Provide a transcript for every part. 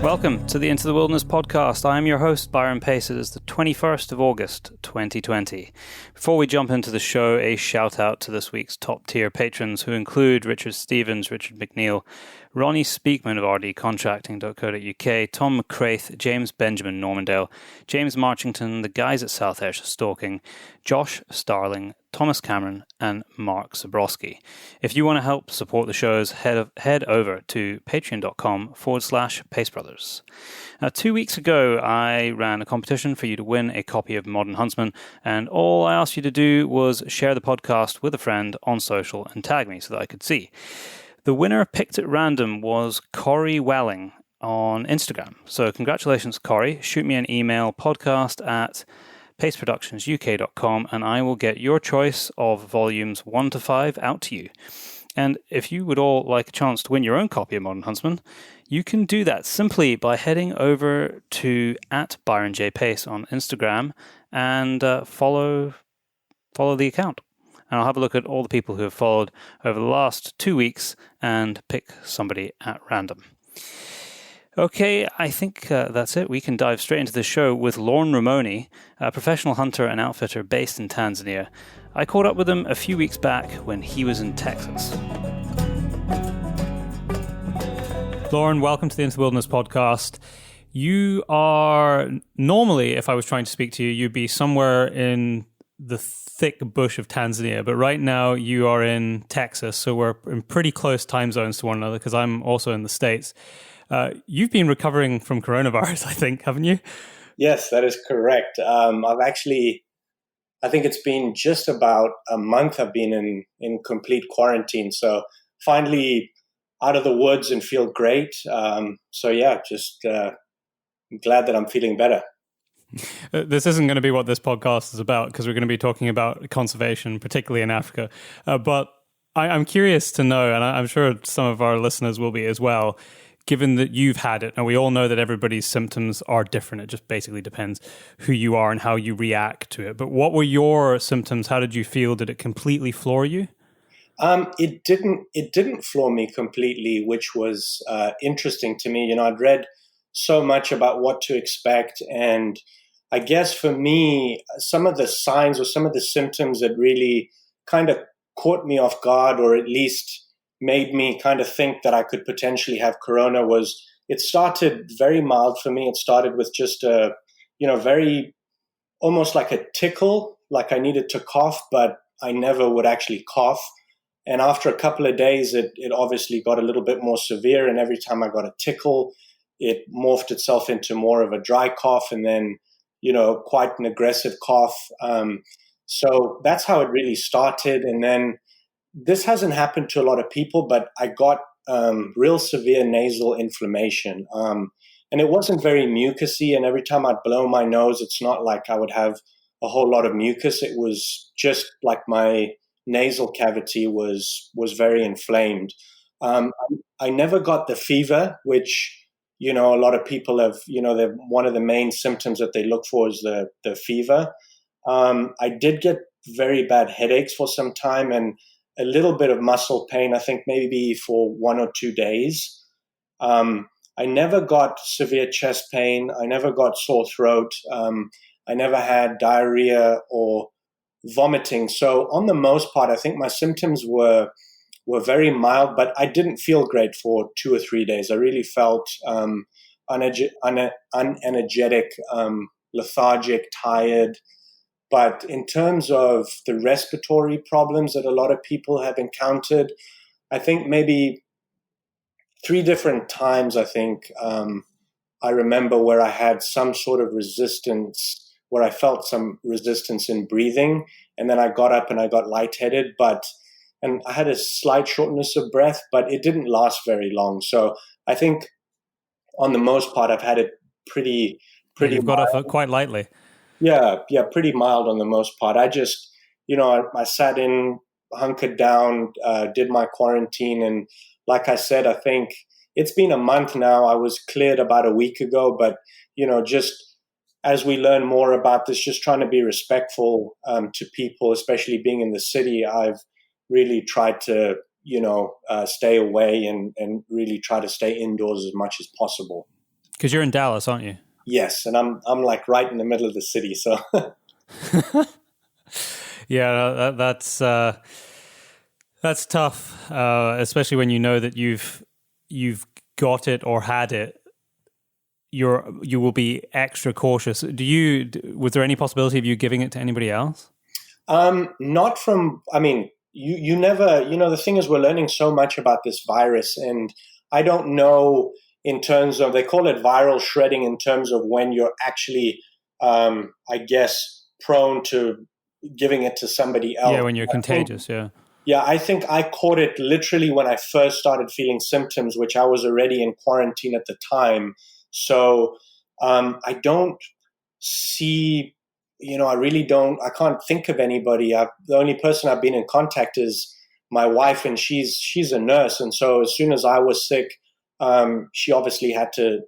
Welcome to the Into the Wilderness podcast. I am your host, Byron Pace. It is the 21st of August, 2020. Before we jump into the show, a shout out to this week's top tier patrons who include Richard Stevens, Richard McNeil, Ronnie Speakman of rdcontracting.co.uk, Tom McCraith, James Benjamin Normandale, James Marchington, the guys at South Ayrshire Stalking, Josh Starling, Thomas Cameron, and Mark Zabrowski. If you want to help support the shows, head over to patreon.com/Pace Brothers. 2 weeks ago, I ran a competition for you to win a copy of Modern Huntsman, and all I asked you to do was share the podcast with a friend on social and tag me so that I could see. The winner picked at random was Corey Welling on Instagram. So congratulations, Corey. Shoot me an email, podcast@paceproductionsuk.com, and I will get your choice of volumes 1 to 5 out to you. And if you would all like a chance to win your own copy of Modern Huntsman, you can do that simply by heading over to @ByronJPace on Instagram and follow the account. And I'll have a look at all the people who have followed over the last 2 weeks and pick somebody at random. Okay, I think that's it. We can dive straight into the show with Lorne Ramoni, a professional hunter and outfitter based in Tanzania. I caught up with him a few weeks back when he was in Texas. Lorne, welcome to the Into the Wilderness podcast. You are, normally, if I was trying to speak to you, you'd be somewhere in the thick bush of Tanzania, but right now you are in Texas, so we're in pretty close time zones to one another because I'm also in the States. You've been recovering from coronavirus, I think, haven't you? Yes, that is correct. I think it's been just about a month I've been in complete quarantine, so finally out of the woods and feel great. I'm glad that I'm feeling better. This isn't going to be what this podcast is about because we're going to be talking about conservation, particularly in Africa. But I'm curious to know, and I'm sure some of our listeners will be as well, given that you've had it, and we all know that everybody's symptoms are different. It just basically depends who you are and how you react to it. But what were your symptoms? How did you feel? Did it completely floor you? It didn't floor me completely, which was interesting to me. I'd read so much about what to expect, and I guess for me, some of the signs or some of the symptoms that really kind of caught me off guard, or at least made me kind of think that I could potentially have corona, was it started very mild for me. It started with just a, very almost like a tickle, like I needed to cough, but I never would actually cough. And after a couple of days, it obviously got a little bit more severe. And every time I got a tickle, it morphed itself into more of a dry cough and then, quite an aggressive cough. So that's how it really started. And then this hasn't happened to a lot of people, but I got real severe nasal inflammation. And it wasn't very mucousy. And every time I'd blow my nose, it's not like I would have a whole lot of mucus. It was just like my nasal cavity was very inflamed. I never got the fever, which, a lot of people have, one of the main symptoms that they look for is the fever. I did get very bad headaches for some time and a little bit of muscle pain, I think maybe for 1 or 2 days. I never got severe chest pain. I never got sore throat. I never had diarrhea or vomiting. So on the most part, I think my symptoms were very mild, but I didn't feel great for 2 or 3 days. I really felt unenergetic, lethargic, tired. But in terms of the respiratory problems that a lot of people have encountered, I think maybe 3 different times, I remember where I had some sort of resistance, where I felt some resistance in breathing. And then I got up and I got lightheaded, and I had a slight shortness of breath, but it didn't last very long. So I think on the most part, I've had it pretty. You've got off quite lightly. Yeah, pretty mild on the most part. I just, I sat in, hunkered down, did my quarantine. And like I said, I think it's been a month now. I was cleared about a week ago, but, just as we learn more about this, just trying to be respectful to people, especially being in the city, I've really tried to, stay away and really try to stay indoors as much as possible. Because you're in Dallas, aren't you? Yes, and I'm like right in the middle of the city, so. Yeah, that's tough, especially when you know that you've got it or had it. You will be extra cautious. Was there any possibility of you giving it to anybody else? Not from. I mean, you never. The thing is, we're learning so much about this virus, and I don't know in terms of, they call it viral shredding, in terms of when you're actually, I guess, prone to giving it to somebody else. Yeah, when you're contagious, yeah. Yeah, I think I caught it literally when I first started feeling symptoms, which I was already in quarantine at the time. So I don't see, I really don't, I can't think of anybody. The only person I've been in contact is my wife, and she's a nurse. And so as soon as I was sick, she obviously had to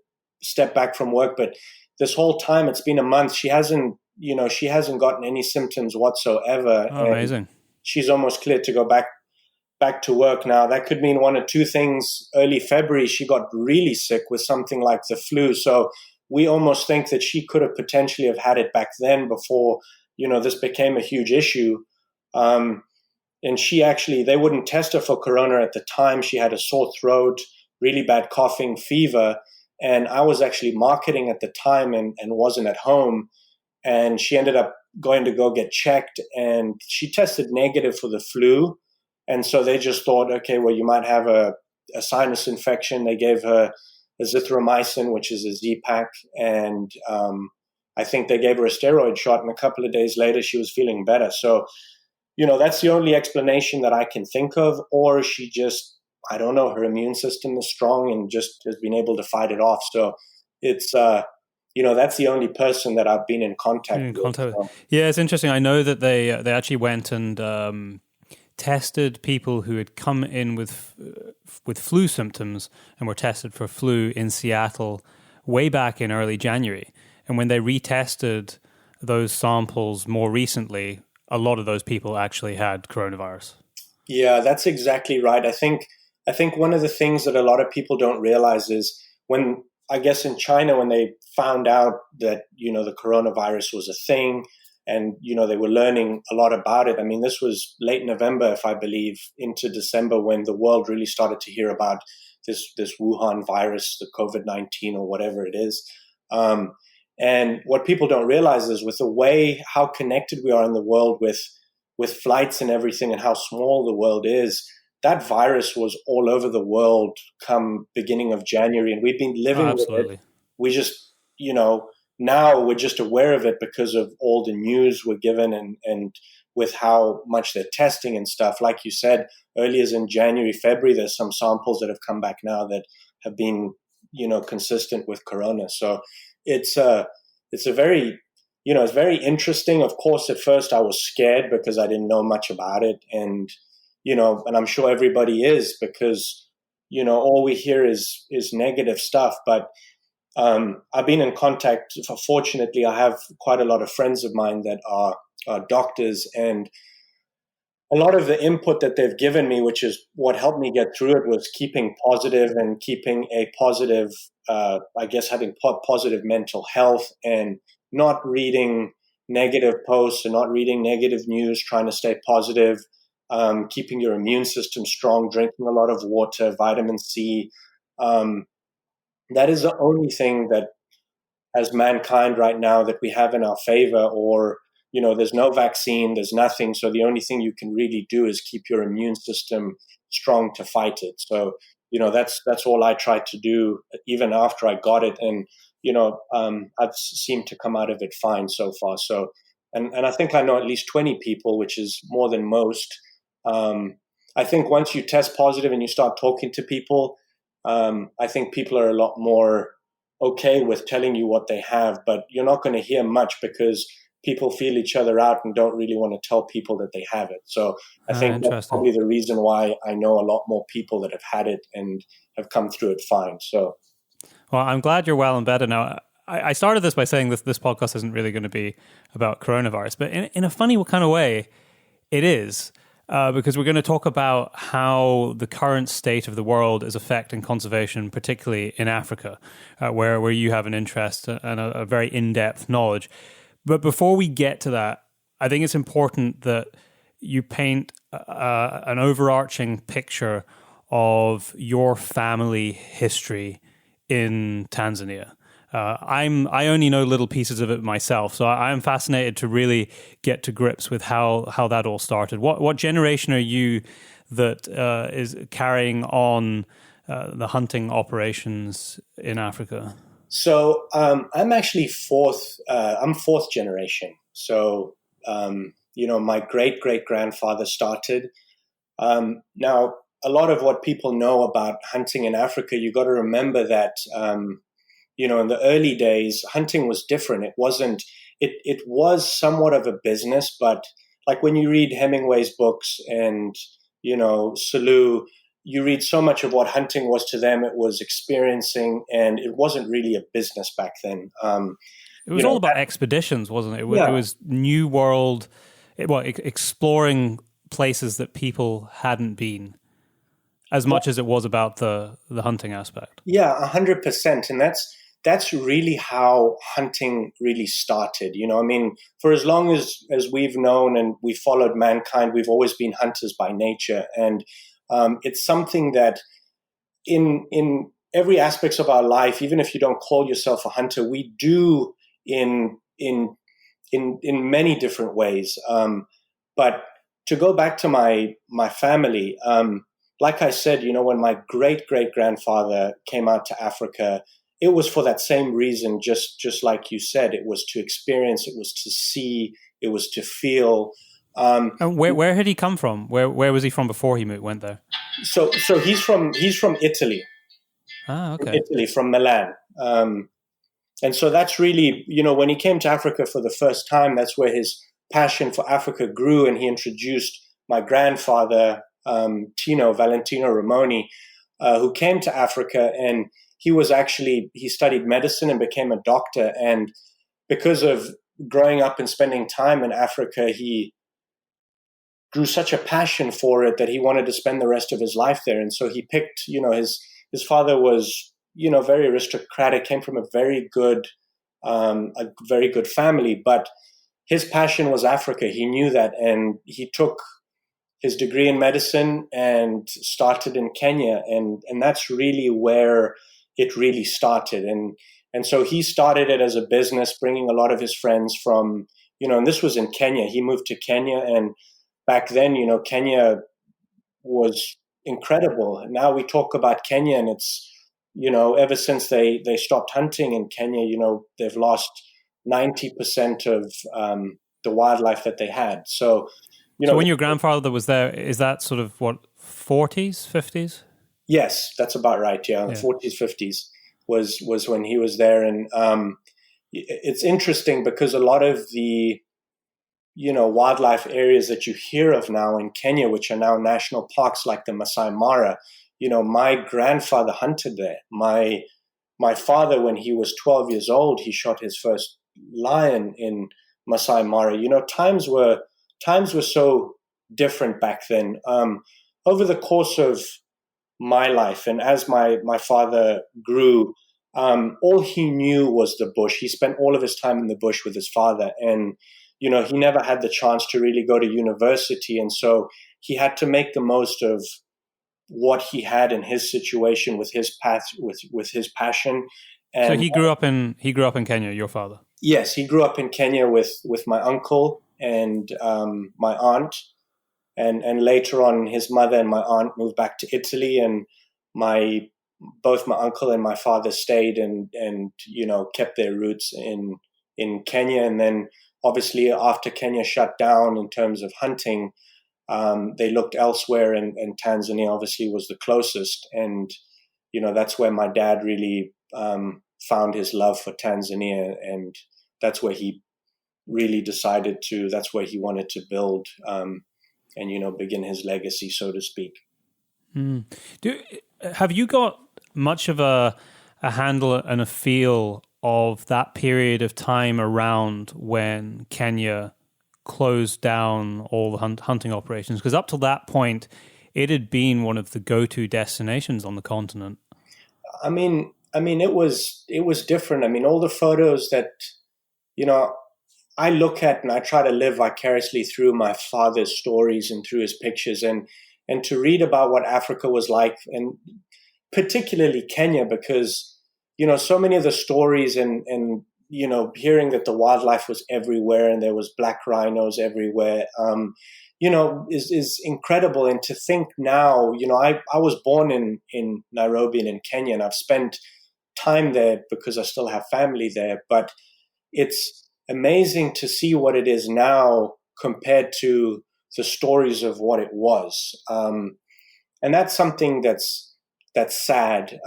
step back from work. But this whole time, it's been a month, she hasn't gotten any symptoms whatsoever. Oh, amazing. She's almost cleared to go back to work now. That could mean one or two things. Early February, she got really sick with something like the flu. So we almost think that she could have potentially have had it back then before, this became a huge issue. And they wouldn't test her for corona at the time. She had a sore throat, really bad coughing, fever. And I was actually marketing at the time and wasn't at home. And she ended up going to go get checked, and she tested negative for the flu. And so they just thought, okay, well, you might have a sinus infection. They gave her azithromycin, which is a Z-Pack, and I think they gave her a steroid shot, and a couple of days later she was feeling better. So, that's the only explanation that I can think of. Or she just, I don't know, her immune system is strong and just has been able to fight it off. So it's, that's the only person that I've been in contact with. So. Yeah, it's interesting. I know that they actually went and tested people who had come in with flu symptoms and were tested for flu in Seattle way back in early January. And when they retested those samples more recently, a lot of those people actually had coronavirus. Yeah, that's exactly right. I think one of the things that a lot of people don't realize is when, I guess in China, when they found out that, the coronavirus was a thing and, they were learning a lot about it. I mean, this was late November, if I believe, into December, when the world really started to hear about this Wuhan virus, the COVID-19 or whatever it is. And what people don't realize is, with the way how connected we are in the world with flights and everything, and how small the world is, that virus was all over the world come beginning of January, and we've been living with it. We just, now we're just aware of it because of all the news we're given, and with how much they're testing and stuff. Like you said, earlier in January, February, there's some samples that have come back now that have been, consistent with corona. So it's a very, it's very interesting. Of course, at first I was scared because I didn't know much about it. And I'm sure everybody is, because, all we hear is negative stuff. But I've been in contact. Fortunately, I have quite a lot of friends of mine that are doctors, and a lot of the input that they've given me, which is what helped me get through it, was keeping positive and keeping a positive, I guess, having positive mental health, and not reading negative posts and not reading negative news, trying to stay positive. Keeping your immune system strong, drinking a lot of water, vitamin C. That is the only thing that, as mankind right now, that we have in our favor. Or, there's no vaccine, there's nothing. So the only thing you can really do is keep your immune system strong to fight it. So, that's all I tried to do, even after I got it. And, I've seemed to come out of it fine so far. So, and I think I know at least 20 people, which is more than most. I think once you test positive and you start talking to people, I think people are a lot more okay with telling you what they have, but you're not going to hear much, because people feel each other out and don't really want to tell people that they have it. So I think that's probably the reason why I know a lot more people that have had it and have come through it fine. So, well, I'm glad you're well and better now. I started this by saying this podcast isn't really going to be about coronavirus, but in a funny kind of way, it is. Because we're going to talk about how the current state of the world is affecting conservation, particularly in Africa, where you have an interest and a very in-depth knowledge. But before we get to that, I think it's important that you paint an overarching picture of your family history in Tanzania. I only know little pieces of it myself, so I'm fascinated to really get to grips with how that all started. What generation are you that is carrying on the hunting operations in Africa? So I'm actually fourth. I'm fourth generation. So my great grandfather started. Now, a lot of what people know about hunting in Africa, you got to remember that. In the early days, hunting was different. It wasn't, it was somewhat of a business, but like when you read Hemingway's books and, Salou, you read so much of what hunting was to them. It was experiencing, and it wasn't really a business back then. It was all about expeditions, wasn't it? It was New World, exploring places that people hadn't been, as much as it was about the hunting aspect. Yeah, 100%. And that's really how hunting really started. For as long as we've known and we followed mankind, we've always been hunters by nature. And it's something that in every aspects of our life, even if you don't call yourself a hunter, we do in many different ways. But to go back to my family, like I said, when my great grandfather came out to Africa, it was for that same reason, just like you said. It was to experience, it was to see, it was to feel. And where had he come from? Where was he from before he went there? So he's from Italy. Ah, okay. From Italy, from Milan. And so that's really, when he came to Africa for the first time, that's where his passion for Africa grew, and he introduced my grandfather, Valentino Ramoni, who came to Africa, and he studied medicine and became a doctor. And because of growing up and spending time in Africa, he grew such a passion for it that he wanted to spend the rest of his life there. And so he picked, his father was, very aristocratic, came from a very good family, but his passion was Africa. He knew that, and he took his degree in medicine and started in Kenya. And that's really where it really started. And so he started it as a business, bringing a lot of his friends from, and this was in Kenya. He moved to Kenya, and back then, Kenya was incredible. And now we talk about Kenya, and it's, ever since they stopped hunting in Kenya, they've lost 90% of the wildlife that they had. So, so when your grandfather was there, is that sort of what, 40s, 50s? Yes, that's about right. Yeah, 40s, 50s was when he was there. And it's interesting because a lot of the, wildlife areas that you hear of now in Kenya, which are now national parks like the Masai Mara, my grandfather hunted there. My father, when he was 12 years old, he shot his first lion in Masai Mara. Times were so different back then. Over the course of my life, and as my father grew, all he knew was the bush. He spent all of his time in the bush with his father, and he never had the chance to really go to university, and so he had to make the most of what he had in his situation with his path, with his passion. And so he grew up in Kenya, your father? Yes, he grew up in Kenya with my uncle and my aunt, and later on his mother and my aunt moved back to Italy, and both my uncle and my father stayed and kept their roots in Kenya. And then obviously after Kenya shut down in terms of hunting, they looked elsewhere, and Tanzania obviously was the closest. And, that's where my dad really found his love for Tanzania, and that's where he really decided that's where he wanted to build, and begin his legacy, so to speak. Have you got much of a handle and a feel of that period of time around when Kenya closed down all the hunting operations? Because up till that point, it had been one of the go-to destinations on the continent. I mean, it was different. I mean, all the photos that I look at, and I try to live vicariously through my father's stories and through his pictures, and to read about what Africa was like, and particularly Kenya, because so many of the stories and hearing that the wildlife was everywhere and there was black rhinos everywhere, is incredible. And to think now, I was born in Nairobi and in Kenya, and I've spent time there because I still have family there, but it's amazing to see what it is now compared to the stories of what it was. And that's something that's sad.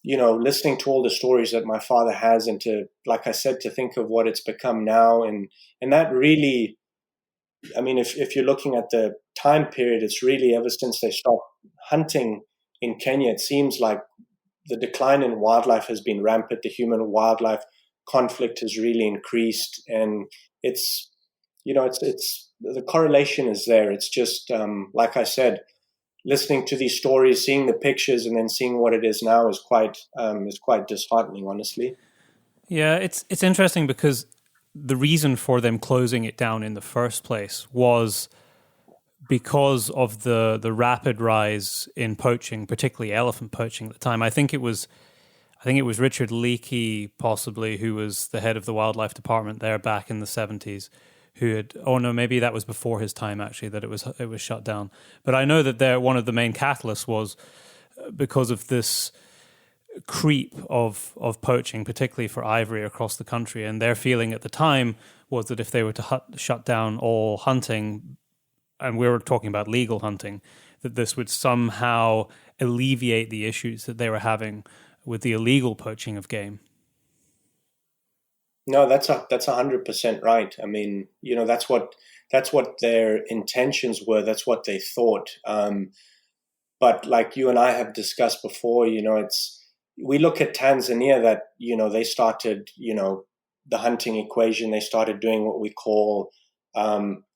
Listening to all the stories that my father has, and to, like I said, to think of what it's become now. And that really, I mean, if you're looking at the time period, it's really ever since they stopped hunting in Kenya, it seems like the decline in wildlife has been rampant. The human wildlife conflict has really increased, and it's the correlation is there. It's just, like I said, listening to these stories, seeing the pictures, and then seeing what it is now is quite disheartening, honestly. Yeah, it's interesting because the reason for them closing it down in the first place was because of the rapid rise in poaching, particularly elephant poaching at the time. I think it was Richard Leakey, possibly, who was the head of the wildlife department there back in the 70s, who had, oh no, maybe that was before his time actually, that it was shut down. But I know that one of the main catalysts was because of this creep of poaching, particularly for ivory across the country. And their feeling at the time was that if they were to shut down all hunting, and we were talking about legal hunting, that this would somehow alleviate the issues that they were having with the illegal poaching of game. No, that's 100% right. I mean, that's what their intentions were. That's what they thought. But like you and I have discussed before, we look at Tanzania, that they started the hunting equation. They started doing what we call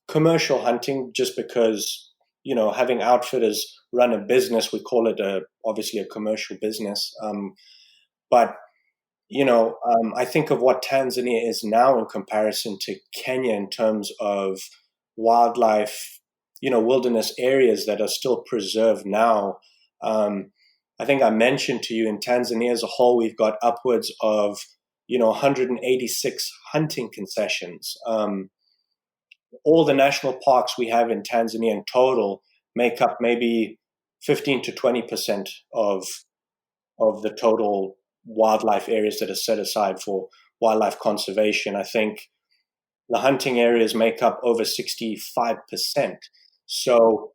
commercial hunting, just because having outfitters run a business, we call it obviously a commercial business. But I think of what Tanzania is now in comparison to Kenya in terms of wildlife, wilderness areas that are still preserved now. I think I mentioned to you, in Tanzania as a whole, we've got upwards of 186 hunting concessions. All the national parks we have in Tanzania in total make up maybe 15 to 20% of the total wildlife areas that are set aside for wildlife conservation. I think the hunting areas make up over 65%. So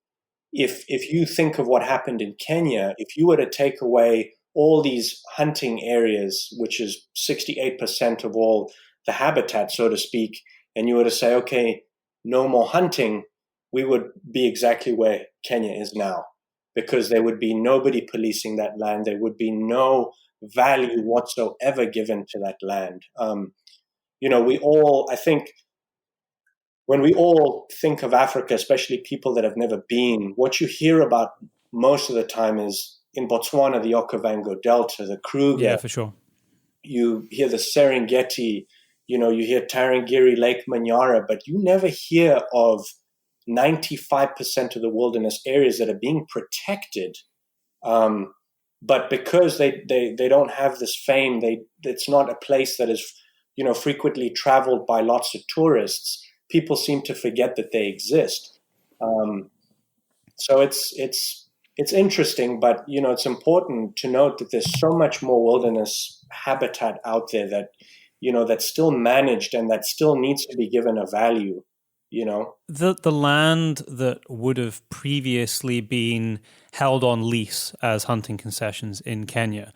if you think of what happened in Kenya, if you were to take away all these hunting areas, which is 68% of all the habitat, so to speak, and you were to say, okay, no more hunting, we would be exactly where Kenya is now, because there would be nobody policing that land. There would be no value whatsoever given to that land. I think when we all think of Africa, especially people that have never been, what you hear about most of the time is in Botswana, the Okavango Delta, the Kruger. Yeah, for sure. You hear the Serengeti, you hear Tarangire, Lake Manyara, but you never hear of 95% of the wilderness areas that are being protected. But because they don't have this fame, it's not a place that is, frequently traveled by lots of tourists. People seem to forget that they exist. So it's interesting, but it's important to note that there's so much more wilderness habitat out there that that's still managed and that still needs to be given a value. The land that would have previously been held on lease as hunting concessions in Kenya,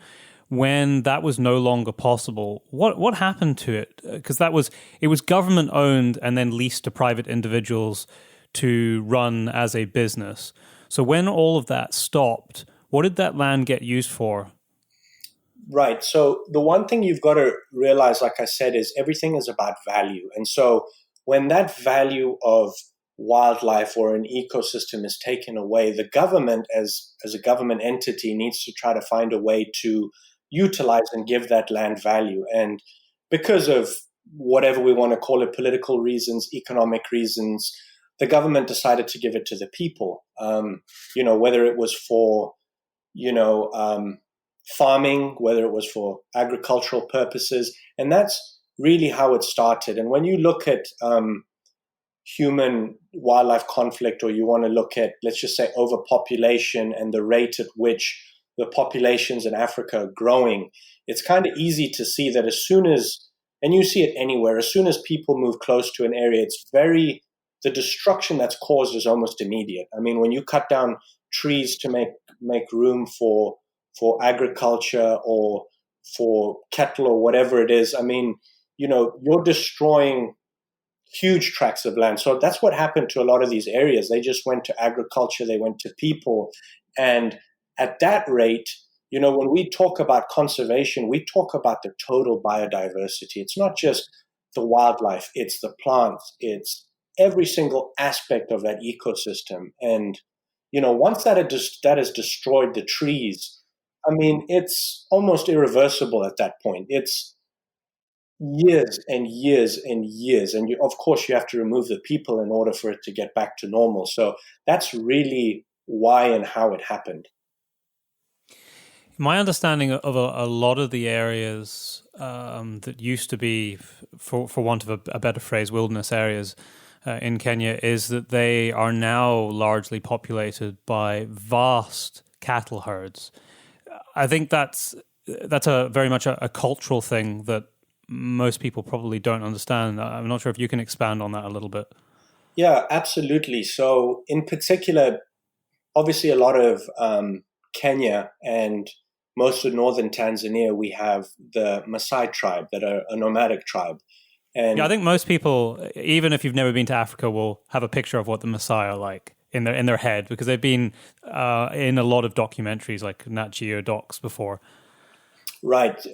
when that was no longer possible. What happened to it? Because it was government owned and then leased to private individuals to run as a business. So when all of that stopped, what did that land get used for? Right. So the one thing you've got to realize, like I said, is everything is about value. And so when that value of wildlife or an ecosystem is taken away, the government as a government entity needs to try to find a way to utilize and give that land value. And because of whatever we want to call it, political reasons, economic reasons, the government decided to give it to the people. Whether it was for, farming, whether it was for agricultural purposes. And that's really how it started. And when you look at human wildlife conflict, or you want to look at, let's just say, overpopulation and the rate at which the populations in Africa are growing, it's kind of easy to see that as soon as, and you see it anywhere, as soon as people move close to an area, the destruction that's caused is almost immediate. I mean, when you cut down trees to make room for agriculture or for cattle or whatever it is, I mean, you're destroying huge tracts of land. So that's what happened to a lot of these areas. They just went to agriculture, they went to people. And at that rate, when we talk about conservation, we talk about the total biodiversity. It's not just the wildlife, it's the plants, it's every single aspect of that ecosystem. And, once that has destroyed the trees, I mean, it's almost irreversible at that point. It's years and years and years. And of course, you have to remove the people in order for it to get back to normal. So that's really why and how it happened. My understanding of a lot of the areas that used to be, for want of a better phrase, wilderness areas in Kenya, is that they are now largely populated by vast cattle herds. I think that's very much a cultural thing that most people probably don't understand. I'm not sure if you can expand on that a little bit. Yeah, absolutely. So in particular, obviously a lot of Kenya and most of northern Tanzania, we have the Maasai tribe that are a nomadic tribe. And yeah, I think most people, even if you've never been to Africa, will have a picture of what the Maasai are like in their head, because they've been in a lot of documentaries like Nat Geo docs before. Right.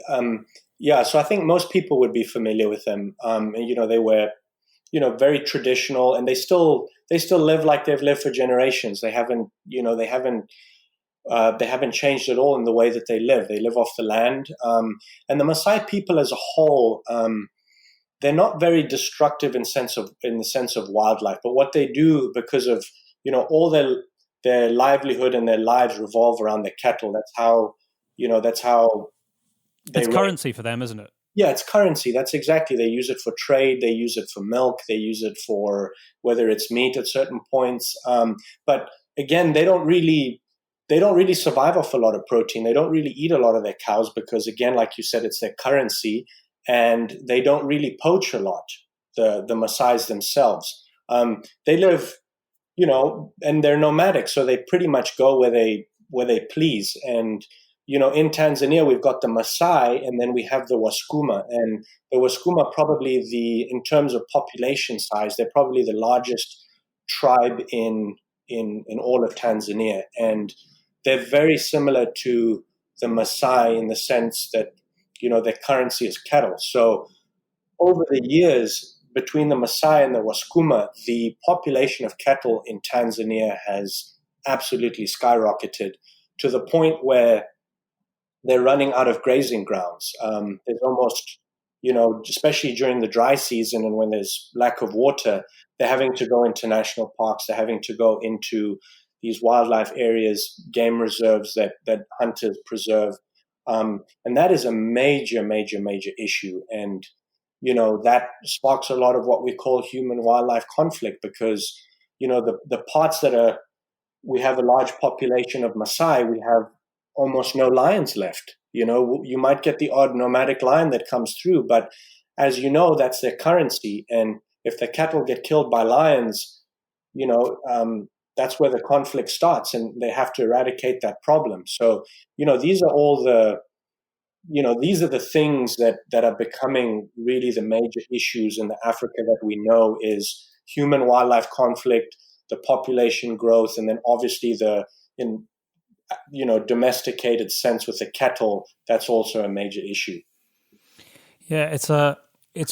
Yeah. So I think most people would be familiar with them. And they were, very traditional, and they still live like they've lived for generations. They haven't changed at all in the way that they live. They live off the land. And the Maasai people as a whole, they're not very destructive in the sense of wildlife. But what they do, because of all their livelihood and their lives revolve around the cattle. That's how it's currency for them, isn't it? Yeah, it's currency. That's exactly. They use it for trade. They use it for milk. They use it for whether it's meat at certain points. But again, they don't really survive off a lot of protein. They don't really eat a lot of their cows because, again, like you said, it's their currency, and they don't really poach a lot. The Maasais themselves, they live, and they're nomadic, so they pretty much go where they please. And in Tanzania, we've got the Maasai, and then we have the Wasukuma. And the Wasukuma, probably in terms of population size, they're probably the largest tribe in all of Tanzania. And they're very similar to the Maasai in the sense that, their currency is cattle. So over the years, between the Maasai and the Wasukuma, the population of cattle in Tanzania has absolutely skyrocketed to the point where they're running out of grazing grounds. There's almost, especially during the dry season and when there's lack of water, they're having to go into national parks. They're having to go into these wildlife areas, game reserves that hunters preserve. And that is a major, major, major issue. And, that sparks a lot of what we call human-wildlife conflict because, the parts we have a large population of Maasai, we have almost no lions left. You might get the odd nomadic lion that comes through, but as you know, that's their currency. And if the cattle get killed by lions, that's where the conflict starts, and they have to eradicate that problem. So, these are all these are the things that are becoming really the major issues in the Africa that we know is human wildlife conflict, the population growth, and then obviously domesticated sense with the cattle. That's also a major issue. Yeah, it's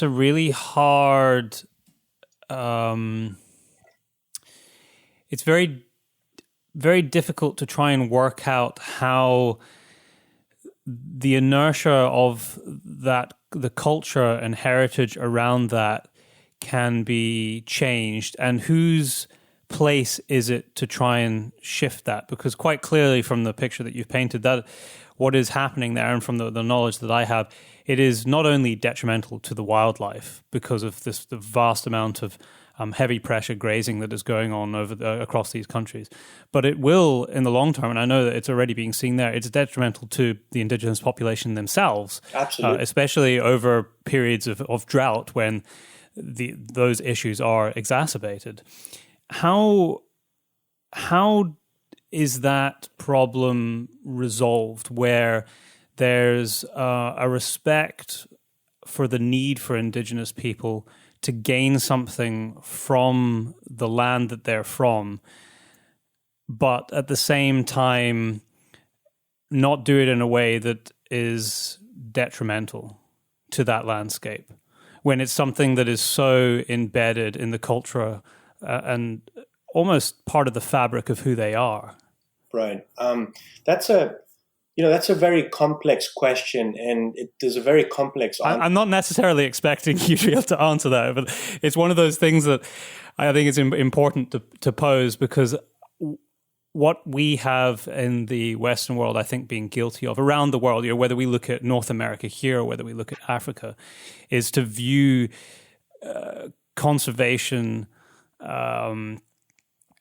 a really hard. It's very, very difficult to try and work out how the inertia of that, the culture and heritage around that, can be changed, and whose place is it to try and shift that? Because quite clearly from the picture that you've painted, that what is happening there, and from the knowledge that I have, it is not only detrimental to the wildlife because of the vast amount of heavy pressure grazing that is going on across these countries, but it will, in the long term, and I know that it's already being seen there, it's detrimental to the indigenous population themselves. Absolutely. Especially over periods of drought when those issues are exacerbated. How is that problem resolved, where there's a respect for the need for indigenous people to gain something from the land that they're from, but at the same time not do it in a way that is detrimental to that landscape, when it's something that is so embedded in the culture and almost part of the fabric of who they are? Right. That's a very complex question, and there's a very complex answer. I'm not necessarily expecting you to be able to answer that, but it's one of those things that I think is important to pose, because what we have in the Western world, I think, being guilty of around the world, whether we look at North America here or whether we look at Africa, is to view conservation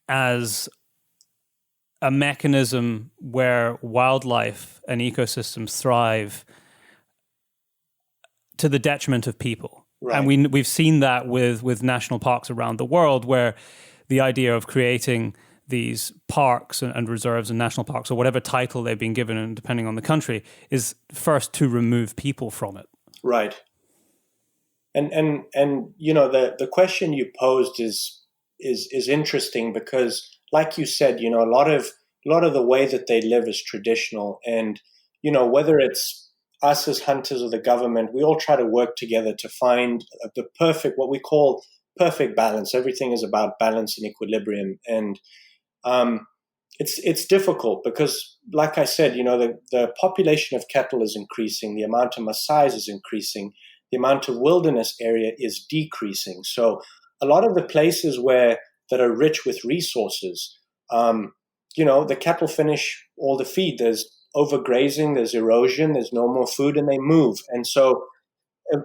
as a mechanism where wildlife and ecosystems thrive to the detriment of people. Right. And we've seen that with national parks around the world, where the idea of creating these parks and reserves and national parks, or whatever title they've been given, and depending on the country, is first to remove people from it. Right. And the question you posed is interesting, because, like you said, a lot of the way that they live is traditional, and whether it's us as hunters or the government, we all try to work together to find the perfect, what we call perfect balance. Everything is about balance and equilibrium, and it's difficult because, like I said, the population of cattle is increasing, the amount of Maasais is increasing, the amount of wilderness area is decreasing. So a lot of the places that are rich with resources, the cattle finish all the feed. There's overgrazing, there's erosion, there's no more food, and they move. And so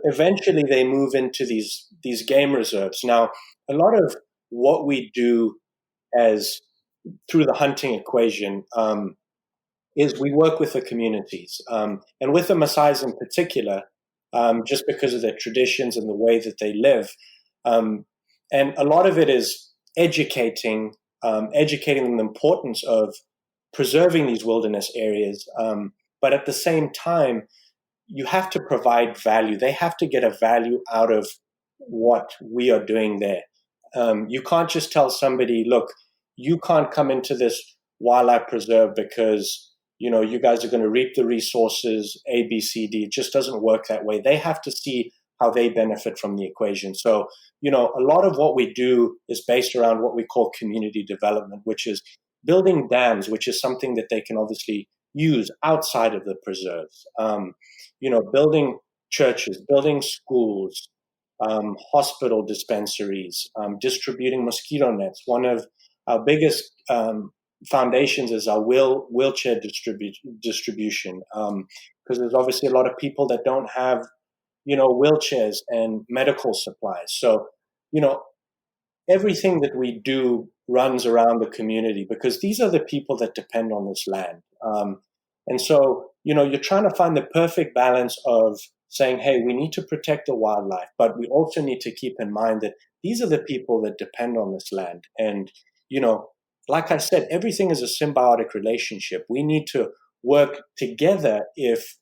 eventually they move into these game reserves. Now, a lot of what we do through the hunting equation is we work with the communities, and with the Maasais in particular, just because of their traditions and the way that they live. And a lot of it is educating them the importance of preserving these wilderness areas. But at the same time, you have to provide value. They have to get a value out of what we are doing there. You can't just tell somebody, look, you can't come into this wildlife preserve because you guys are going to reap the resources, A, B, C, D. It just doesn't work that way. They have to see how they benefit from the equation. So, a lot of what we do is based around what we call community development, which is building dams, which is something that they can obviously use outside of the preserves. Building churches, building schools, hospital dispensaries, distributing mosquito nets. One of our biggest foundations is our wheelchair distribution, because there's obviously a lot of people that don't have wheelchairs and medical supplies. So everything that we do runs around the community, because these are the people that depend on this land. And so you're trying to find the perfect balance of saying, hey, we need to protect the wildlife, but we also need to keep in mind that these are the people that depend on this land. And like I said, everything is a symbiotic relationship. We need to work together if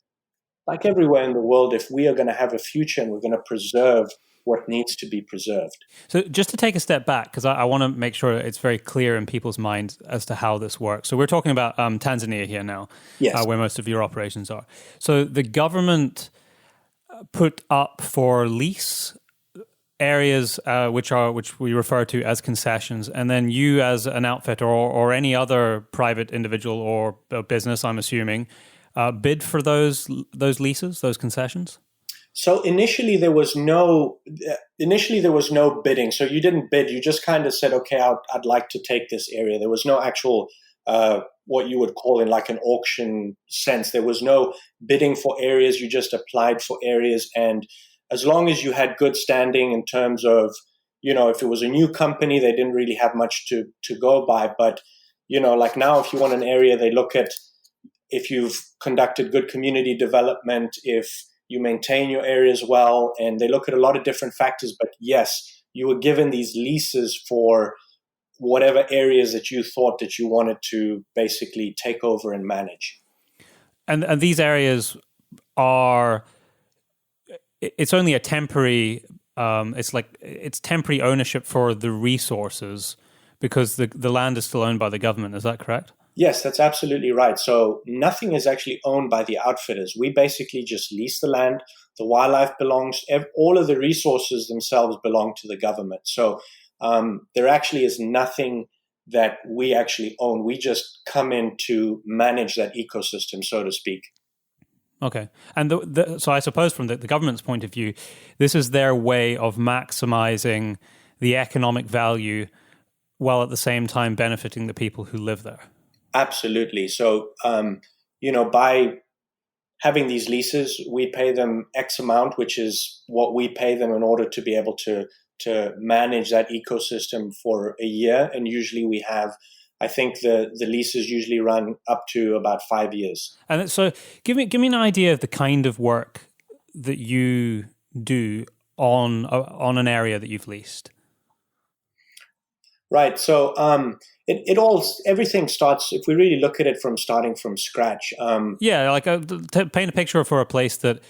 like everywhere in the world, if we are going to have a future and we're going to preserve what needs to be preserved. So just to take a step back, because I want to make sure it's very clear in people's minds as to how this works. So we're talking about Tanzania here now, Yes. where most of your operations are. So the government put up for lease areas which we refer to as concessions, and then you as an outfitter or any other private individual or business, I'm assuming, bid for those leases, those concessions? So initially there was no bidding. So you didn't bid. You just kind of said, okay, I'd like to take this area. There was no actual what you would call in like an auction sense. There was no bidding for areas. You just applied for areas, and as long as you had good standing in terms of, if it was a new company, they didn't really have much to go by. But like now, if you want an area, they look at if you've conducted good community development, if you maintain your areas well, and they look at a lot of different factors. But yes, you were given these leases for whatever areas that you thought that you wanted to basically take over and manage. And these areas are, it's only a temporary, it's temporary ownership for the resources because the land is still owned by the government. Is that correct? Yes, that's absolutely right. So nothing is actually owned by the outfitters. We basically just lease the land. The wildlife belongs, all of the resources themselves belong to the government. So there actually is nothing that we actually own. We just come in to manage that ecosystem, so to speak. Okay. And so I suppose from the government's point of view, this is their way of maximizing the economic value while at the same time benefiting the people who live there. Absolutely. So, by having these leases, we pay them X amount, which is what we pay them in order to be able to manage that ecosystem for a year. And usually we have, I think the leases usually run up to about 5 years. And so give me an idea of the kind of work that you do on an area that you've leased. Right. So everything starts, if we really look at it starting from scratch. To paint a picture for a place that,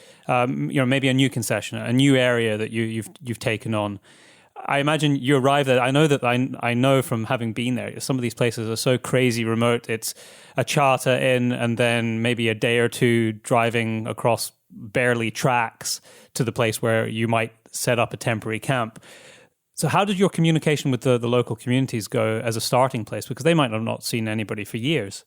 maybe a new concession, a new area that you've taken on. I imagine you arrive there. I know from having been there, some of these places are so crazy remote. It's a charter in and then maybe a day or two driving across barely tracks to the place where you might set up a temporary camp. So how did your communication with the local communities go as a starting place? Because they might have not seen anybody for years.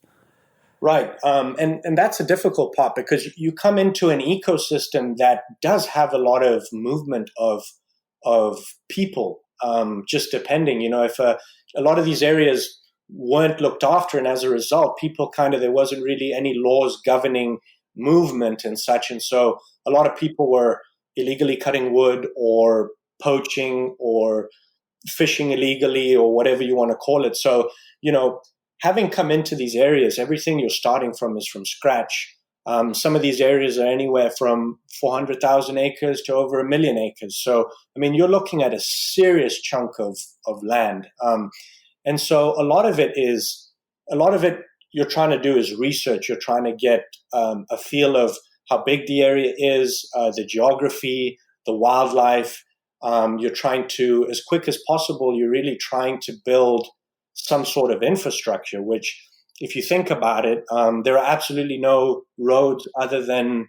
Right. And that's a difficult part because you come into an ecosystem that does have a lot of movement of people, just depending, if a lot of these areas weren't looked after, and as a result, people there wasn't really any laws governing movement and such. And so a lot of people were illegally cutting wood or poaching or fishing illegally or whatever you want to call it. So, having come into these areas, everything you're starting from is from scratch. Some of these areas are anywhere from 400,000 acres to over 1 million acres. So, you're looking at a serious chunk of land. And so a lot of it you're trying to do is research. You're trying to get a feel of how big the area is, the geography, the wildlife. You're trying to, as quick as possible, you're really trying to build some sort of infrastructure, which, if you think about it, there are absolutely no roads other than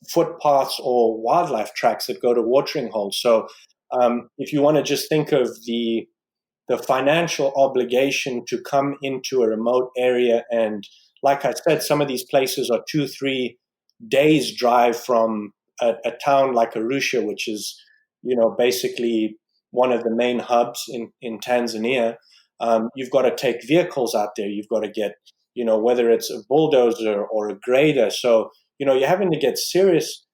footpaths or wildlife tracks that go to watering holes. So if you want to just think of the financial obligation to come into a remote area, and like I said, some of these places are 2-3 days drive from a town like Arusha, which is, basically one of the main hubs in Tanzania. You've got to take vehicles out there. You've got to get, whether it's a bulldozer or a grader. So, you're having to get serious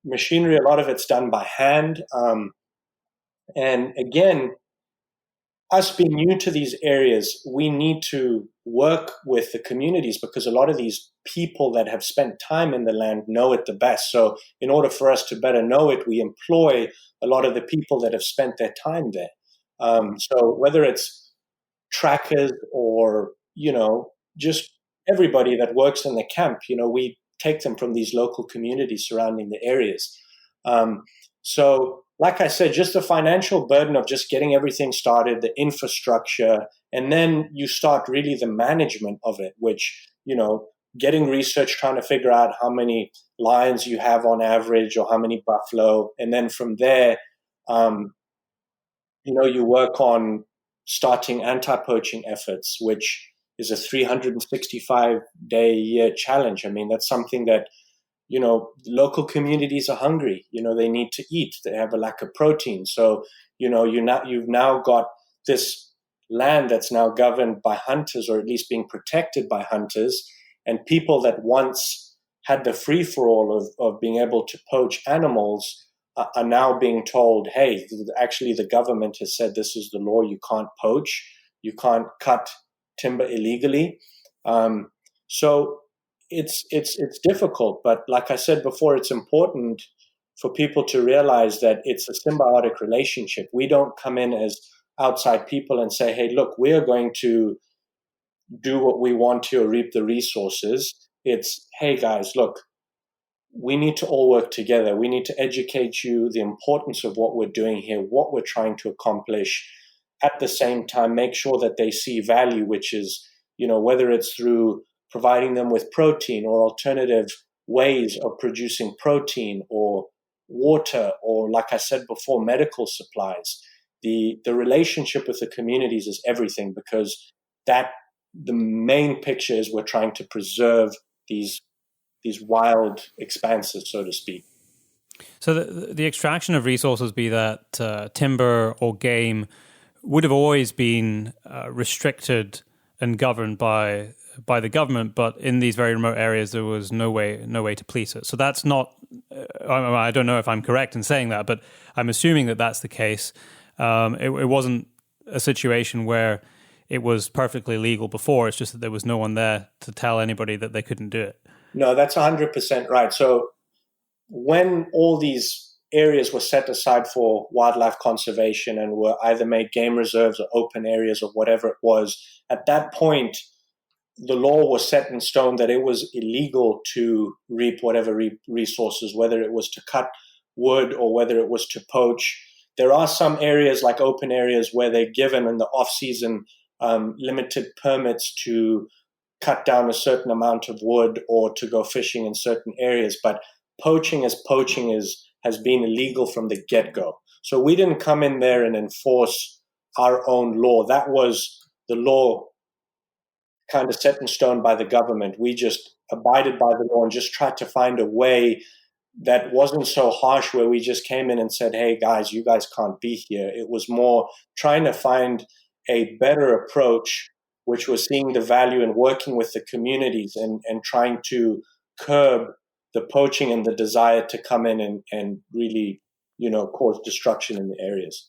machinery. A lot of it's done by hand. And again, us being new to these areas, we need to work with the communities because a lot of these people that have spent time in the land know it the best. So in order for us to better know it, we employ a lot of the people that have spent their time there. So whether it's trackers or, just everybody that works in the camp, we take them from these local communities surrounding the areas. So, like I said, just the financial burden of just getting everything started, the infrastructure, and then you start really the management of it, which, getting research, trying to figure out how many lions you have on average or how many buffalo. And then from there, you work on starting anti-poaching efforts, which is a 365-day-a-year challenge. I mean, that's something that, local communities are hungry. They need to eat. They have a lack of protein. So, you've now got this land that's now governed by hunters, or at least being protected by hunters, and people that once had the free-for-all of being able to poach animals are now being told, hey, actually the government has said this is the law. You can't poach. You can't cut timber illegally. So it's difficult, but like I said before, it's important for people to realize that it's a symbiotic relationship. We don't come in as outside people and say, hey, look, we are going to do what we want to or reap the resources. It's, hey guys, look, we need to all work together. We need to educate you the importance of what we're doing here, what we're trying to accomplish. At the same time, make sure that they see value, which is, whether it's through providing them with protein or alternative ways of producing protein or water, or like I said before, medical supplies. The relationship with the communities is everything, because the main picture is we're trying to preserve these wild expanses, so to speak. So the extraction of resources, be that timber or game, would have always been restricted and governed by the government, but in these very remote areas, there was no way to police it. So that's not. I don't know if I'm correct in saying that, but I'm assuming that that's the case. It wasn't a situation where it was perfectly legal before. It's just that there was no one there to tell anybody that they couldn't do it. No, that's 100% right. So when all these areas were set aside for wildlife conservation and were either made game reserves or open areas or whatever it was, at that point, the law was set in stone that it was illegal to reap whatever resources, whether it was to cut wood or whether it was to poach. There are some areas like open areas where they're given in the off-season limited permits to cut down a certain amount of wood or to go fishing in certain areas. But poaching has been illegal from the get-go. So we didn't come in there and enforce our own law. That was the law kind of set in stone by the government. We just abided by the law and just tried to find a way that wasn't so harsh, where we just came in and said, hey guys, you guys can't be here. It was more trying to find a better approach, which was seeing the value in working with the communities and trying to curb the poaching and the desire to come in and really, cause destruction in the areas.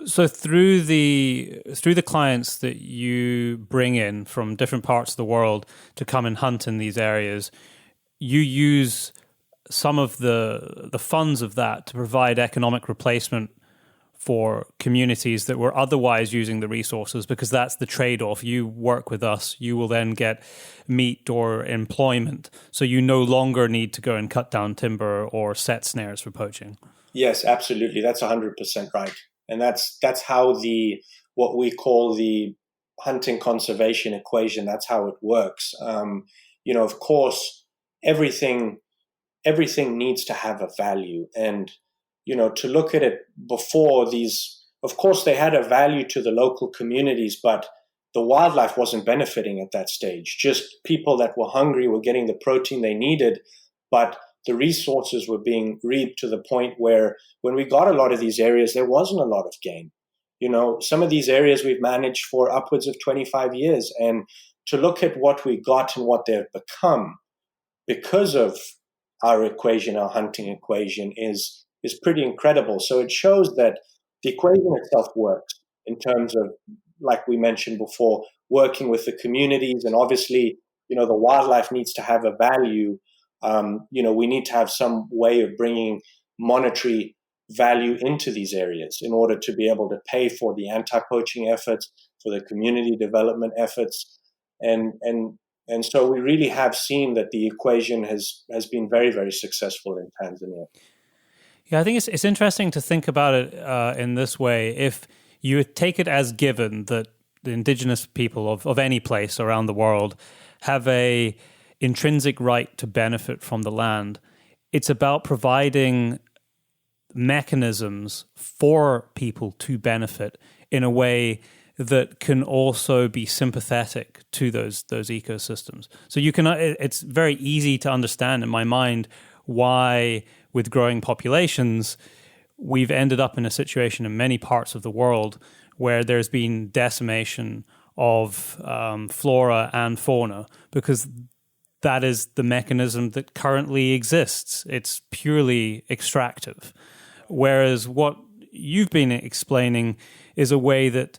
So through the clients that you bring in from different parts of the world to come and hunt in these areas, you use some of the funds of that to provide economic replacement for communities that were otherwise using the resources, because that's the trade-off. You work with us, you will then get meat or employment. So you no longer need to go and cut down timber or set snares for poaching. Yes, absolutely. That's 100% right. And that's how what we call the hunting conservation equation, that's how it works. Of course, everything needs to have a value. And, to look at it before these, of course, they had a value to the local communities, but the wildlife wasn't benefiting at that stage. Just people that were hungry were getting the protein they needed, but the resources were being reaped to the point where when we got a lot of these areas, there wasn't a lot of game. Some of these areas we've managed for upwards of 25 years. And to look at what we got and what they've become because of our equation, our hunting equation, is pretty incredible. So it shows that the equation itself works in terms of, like we mentioned before, working with the communities. And obviously, the wildlife needs to have a value. We need to have some way of bringing monetary value into these areas in order to be able to pay for the anti-poaching efforts, for the community development efforts. And And so we really have seen that the equation has been very, very successful in Tanzania. Yeah, I think it's interesting to think about it in this way. If you take it as given that the indigenous people of any place around the world have a intrinsic right to benefit from the land, it's about providing mechanisms for people to benefit in a way that can also be sympathetic to those ecosystems. So you can. It's very easy to understand in my mind why, with growing populations, we've ended up in a situation in many parts of the world where there's been decimation of flora and fauna, because that is the mechanism that currently exists. It's purely extractive. Whereas what you've been explaining is a way that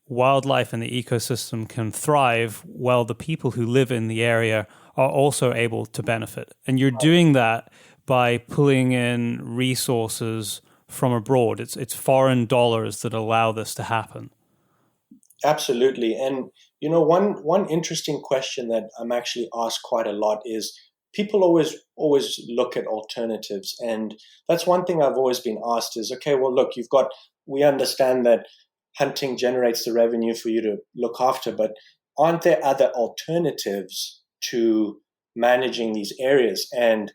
wildlife and the ecosystem can thrive while the people who live in the area are also able to benefit. And you're doing that by pulling in resources from abroad. It's foreign dollars that allow this to happen. Absolutely. And, one interesting question that I'm actually asked quite a lot is people always look at alternatives. And that's one thing I've always been asked is, okay, well, look, we understand that hunting generates the revenue for you to look after, but aren't there other alternatives to managing these areas? And,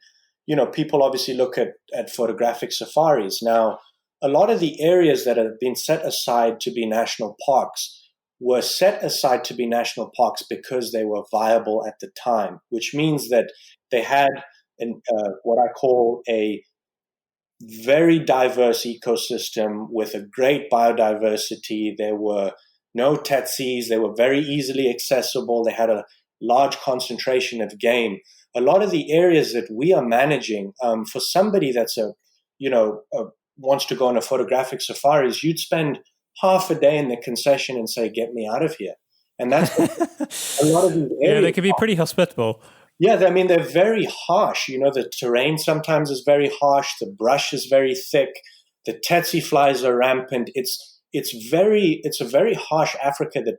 people obviously look at photographic safaris. Now, a lot of the areas that have been set aside to be national parks were set aside to be national parks because they were viable at the time, which means that they had what I call a very diverse ecosystem with a great biodiversity. There were no tetsis. They were very easily accessible. They had a large concentration of game. A lot of the areas that we are managing, for somebody that's wants to go on a photographic safaris, you'd spend half a day in the concession and say, "Get me out of here." And that's a lot of these areas. Yeah, they can be pretty hospitable. Yeah, they're very harsh. The terrain sometimes is very harsh. The brush is very thick. The tsetse flies are rampant. It's a very harsh Africa that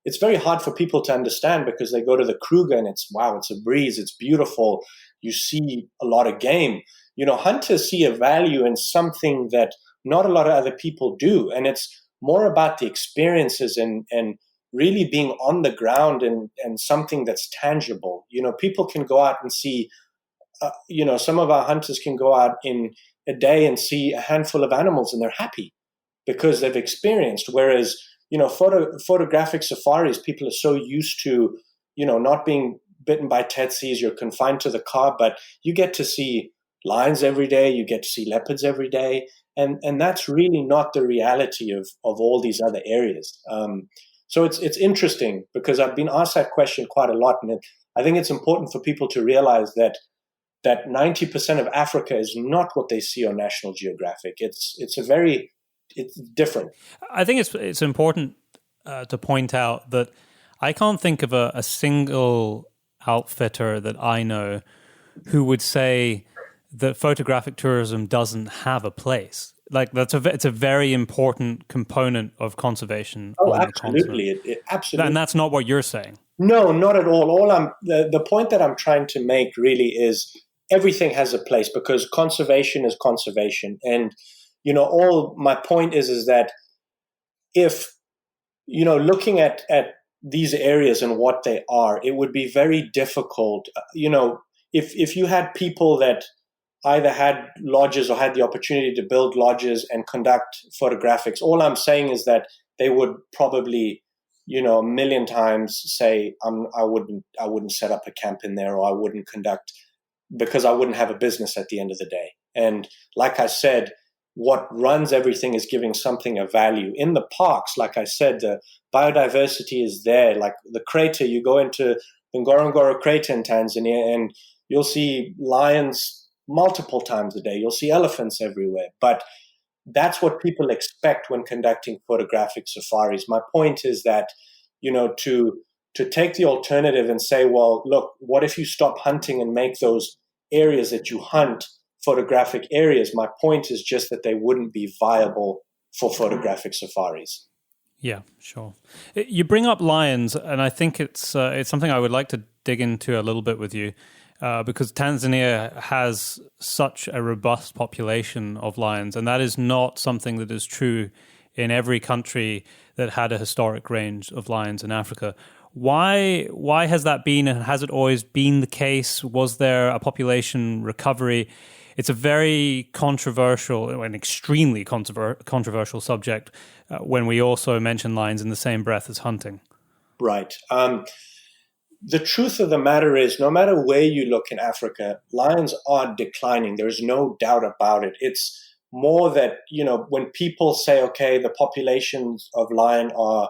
it's very hard for people to understand, because they go to the Kruger and it's a breeze. It's beautiful. You see a lot of game. Hunters see a value in something that not a lot of other people do. And it's more about the experiences and really being on the ground and something that's tangible. People can go out and see, some of our hunters can go out in a day and see a handful of animals and they're happy because they've experienced. Whereas, photographic safaris, people are so used to, not being bitten by tetsis. You're confined to the car, but you get to see lions every day. You get to see leopards every day. And that's really not the reality of all these other areas. So it's interesting, because I've been asked that question quite a lot, and I think it's important for people to realize that 90% of Africa is not what they see on National Geographic. It's different. I think it's important to point out that I can't think of a single outfitter that I know who would say that photographic tourism doesn't have a place. Like it's a very important component of conservation. Oh, absolutely. Absolutely. And that's not what you're saying. No, not at all. The point that I'm trying to make really is everything has a place, because conservation is conservation. And, all my point is that if, looking at these areas and what they are, it would be very difficult. If you had people that either had lodges or had the opportunity to build lodges and conduct photographics, all I'm saying is that they would probably, a million times say, I wouldn't set up a camp in there, or I wouldn't conduct, because I wouldn't have a business at the end of the day. And like I said, what runs everything is giving something a value. In the parks, like I said, the biodiversity is there. Like the crater, you go into the Ngorongoro crater in Tanzania and you'll see lions multiple times a day. You'll see elephants everywhere. But that's what people expect when conducting photographic safaris. My point is that, to take the alternative and say, well, look, what if you stop hunting and make those areas that you hunt photographic areas? My point is just that they wouldn't be viable for photographic safaris. Yeah, sure. You bring up lions, and I think it's something I would like to dig into a little bit with you, because Tanzania has such a robust population of lions, and that is not something that is true in every country that had a historic range of lions in Africa. Why has that been, and has it always been the case? Was there a population recovery? It's a very controversial, an extremely controversial subject when we also mention lions in the same breath as hunting. Right. The truth of the matter is, no matter where you look in Africa, lions are declining. There's no doubt about it. It's more that, when people say, okay, the populations of lion are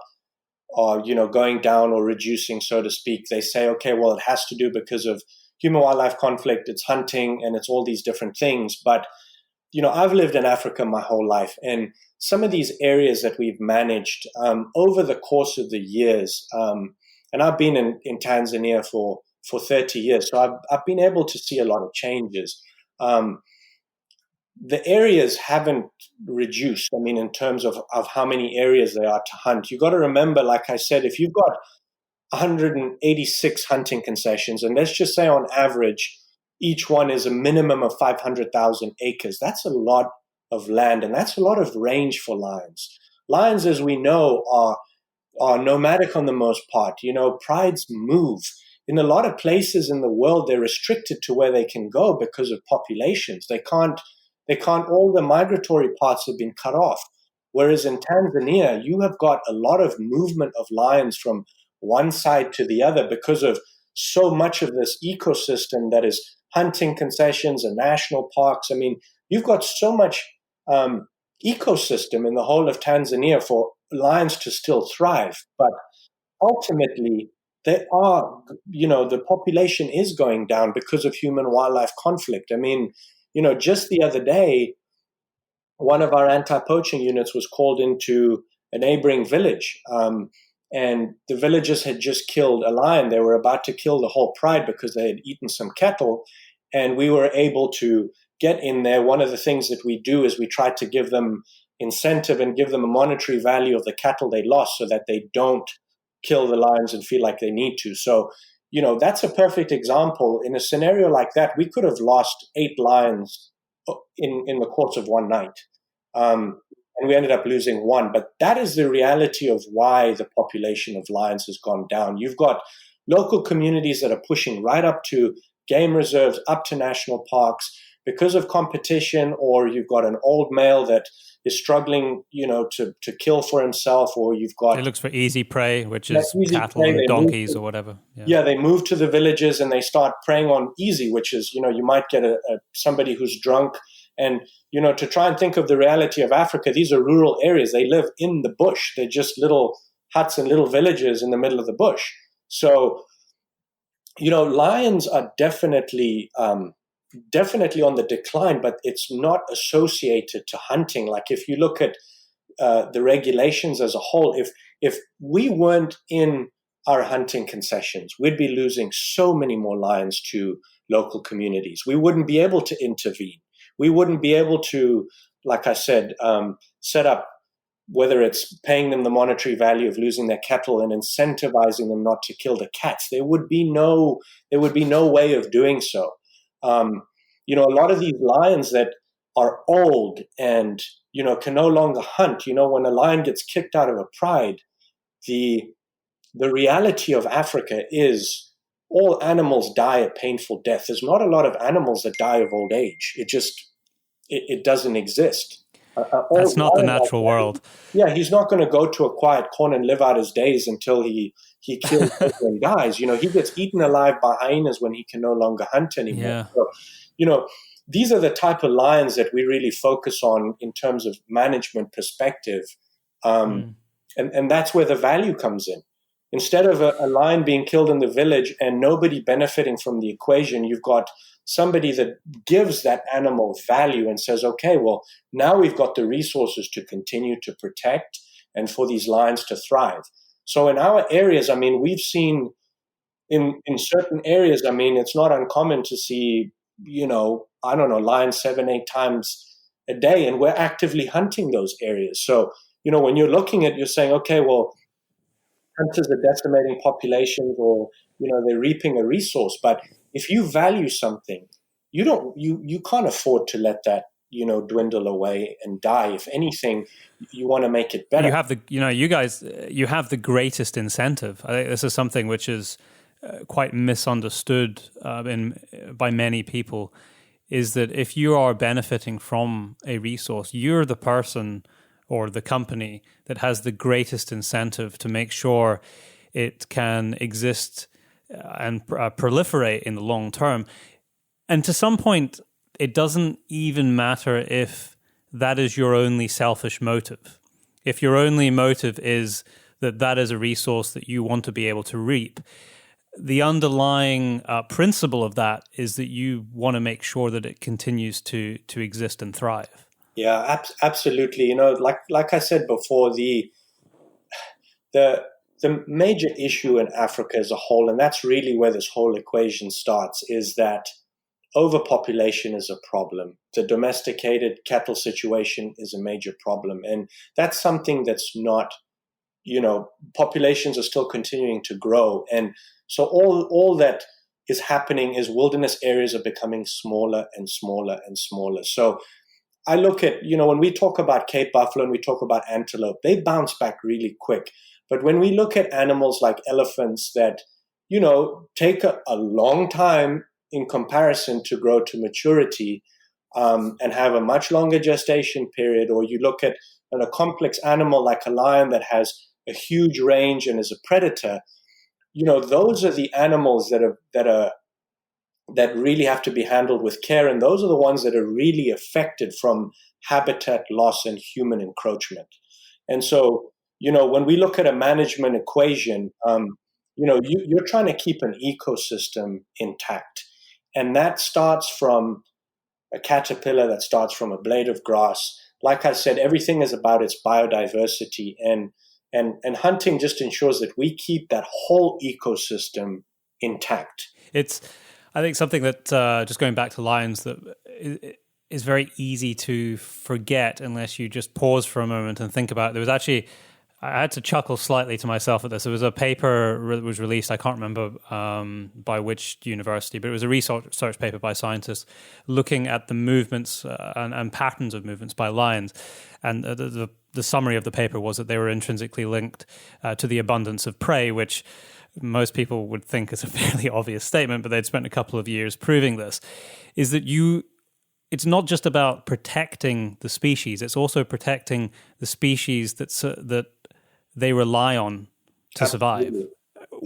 going down or reducing, so to speak, they say, okay, well, it has to do because of human-wildlife conflict, it's hunting, and it's all these different things. But, I've lived in Africa my whole life, and some of these areas that we've managed over the course of the years, and I've been in Tanzania for 30 years, so I've been able to see a lot of changes. The areas haven't reduced, in terms of how many areas there are to hunt. You've got to remember, like I said, if you've got 186 hunting concessions, and let's just say on average, each one is a minimum of 500,000 acres. That's a lot of land, and that's a lot of range for lions. Lions, as we know, are nomadic on the most part. Prides move. In a lot of places in the world, they're restricted to where they can go because of populations. They can't, all the migratory paths have been cut off. Whereas in Tanzania, you have got a lot of movement of lions from one side to the other because of so much of this ecosystem that is hunting concessions and national parks. You've got so much ecosystem in the whole of Tanzania for lions to still thrive. But ultimately, the population is going down because of human-wildlife conflict. Just the other day, one of our anti-poaching units was called into a neighboring village, and the villagers had just killed a lion. They were about to kill the whole pride because they had eaten some cattle, and we were able to get in there. One of the things that we do is we try to give them incentive and give them a monetary value of the cattle they lost so that they don't kill the lions and feel like they need to. So, that's a perfect example. In a scenario like that, we could have lost 8 lions in the course of one night. And we ended up losing 1. But that is the reality of why the population of lions has gone down. You've got local communities that are pushing right up to game reserves, up to national parks because of competition, or you've got an old male that is struggling, to kill for himself, or you've got... He looks for easy prey, which is cattle and donkeys or whatever. Yeah, they move to the villages and they start preying on easy, which is, you might get somebody who's drunk. And, to try and think of the reality of Africa, these are rural areas. They live in the bush. They're just little huts and little villages in the middle of the bush. So, lions are definitely on the decline, but it's not associated to hunting. Like if you look at the regulations as a whole, if we weren't in our hunting concessions, we'd be losing so many more lions to local communities. We wouldn't be able to intervene. We wouldn't be able to, like I said, set up, whether it's paying them the monetary value of losing their cattle and incentivizing them not to kill the cats. There would be no way of doing so. A lot of these lions that are old and, can no longer hunt, when a lion gets kicked out of a pride, the reality of Africa is all animals die a painful death. There's not a lot of animals that die of old age. It doesn't exist. That's not the natural world. Yeah, he's not going to go to a quiet corner and live out his days until he kills and dies. He gets eaten alive by hyenas when he can no longer hunt anymore. Yeah. So, these are the type of lions that we really focus on in terms of management perspective. And that's where the value comes in. Instead of a lion being killed in the village and nobody benefiting from the equation, you've got somebody that gives that animal value and says, okay, well, now we've got the resources to continue to protect and for these lions to thrive. So in our areas, we've seen in certain areas, it's not uncommon to see, lions 7-8 times a day, and we're actively hunting those areas. So, when you're looking at, you're saying, okay, well, hunters are decimating populations, or they're reaping a resource. But if you value something, you can't afford to let that dwindle away and die. If anything, you want to make it better. You have you guys, you have the greatest incentive. I think this is something which is quite misunderstood by many people, is that if you are benefiting from a resource, you're the person or the company that has the greatest incentive to make sure it can exist and proliferate in the long term. And to some point, it doesn't even matter if that is your only selfish motive. If your only motive is that is a resource that you want to be able to reap, the underlying principle of that is that you want to make sure that it continues to exist and thrive. Yeah, absolutely. Like I said before, the major issue in Africa as a whole, and that's really where this whole equation starts, is that overpopulation is a problem. The domesticated cattle situation is a major problem. And that's something that's not, populations are still continuing to grow. And so all that is happening is wilderness areas are becoming smaller and smaller and smaller. So I look at, when we talk about Cape buffalo and we talk about antelope, they bounce back really quick. But when we look at animals like elephants that, take a long time in comparison to grow to maturity, and have a much longer gestation period, or you look at a complex animal like a lion that has a huge range and is a predator, those are the animals that really have to be handled with care, and those are the ones that are really affected from habitat loss and human encroachment. And so, when we look at a management equation, you're trying to keep an ecosystem intact. And that starts from a caterpillar, that starts from a blade of grass. Like I said, everything is about its biodiversity, and hunting just ensures that we keep that whole ecosystem intact. It's, I think, something that, just going back to lions, that is very easy to forget unless you just pause for a moment and think about it. There was actually, I had to chuckle slightly to myself at this. There was a paper that was released, I can't remember by which university, but it was a research paper by scientists looking at the movements and patterns of movements by lions. And the summary of the paper was that they were intrinsically linked to the abundance of prey, which most people would think is a fairly obvious statement, but they'd spent a couple of years proving this, is that it's not just about protecting the species, it's also protecting the species that they rely on to survive.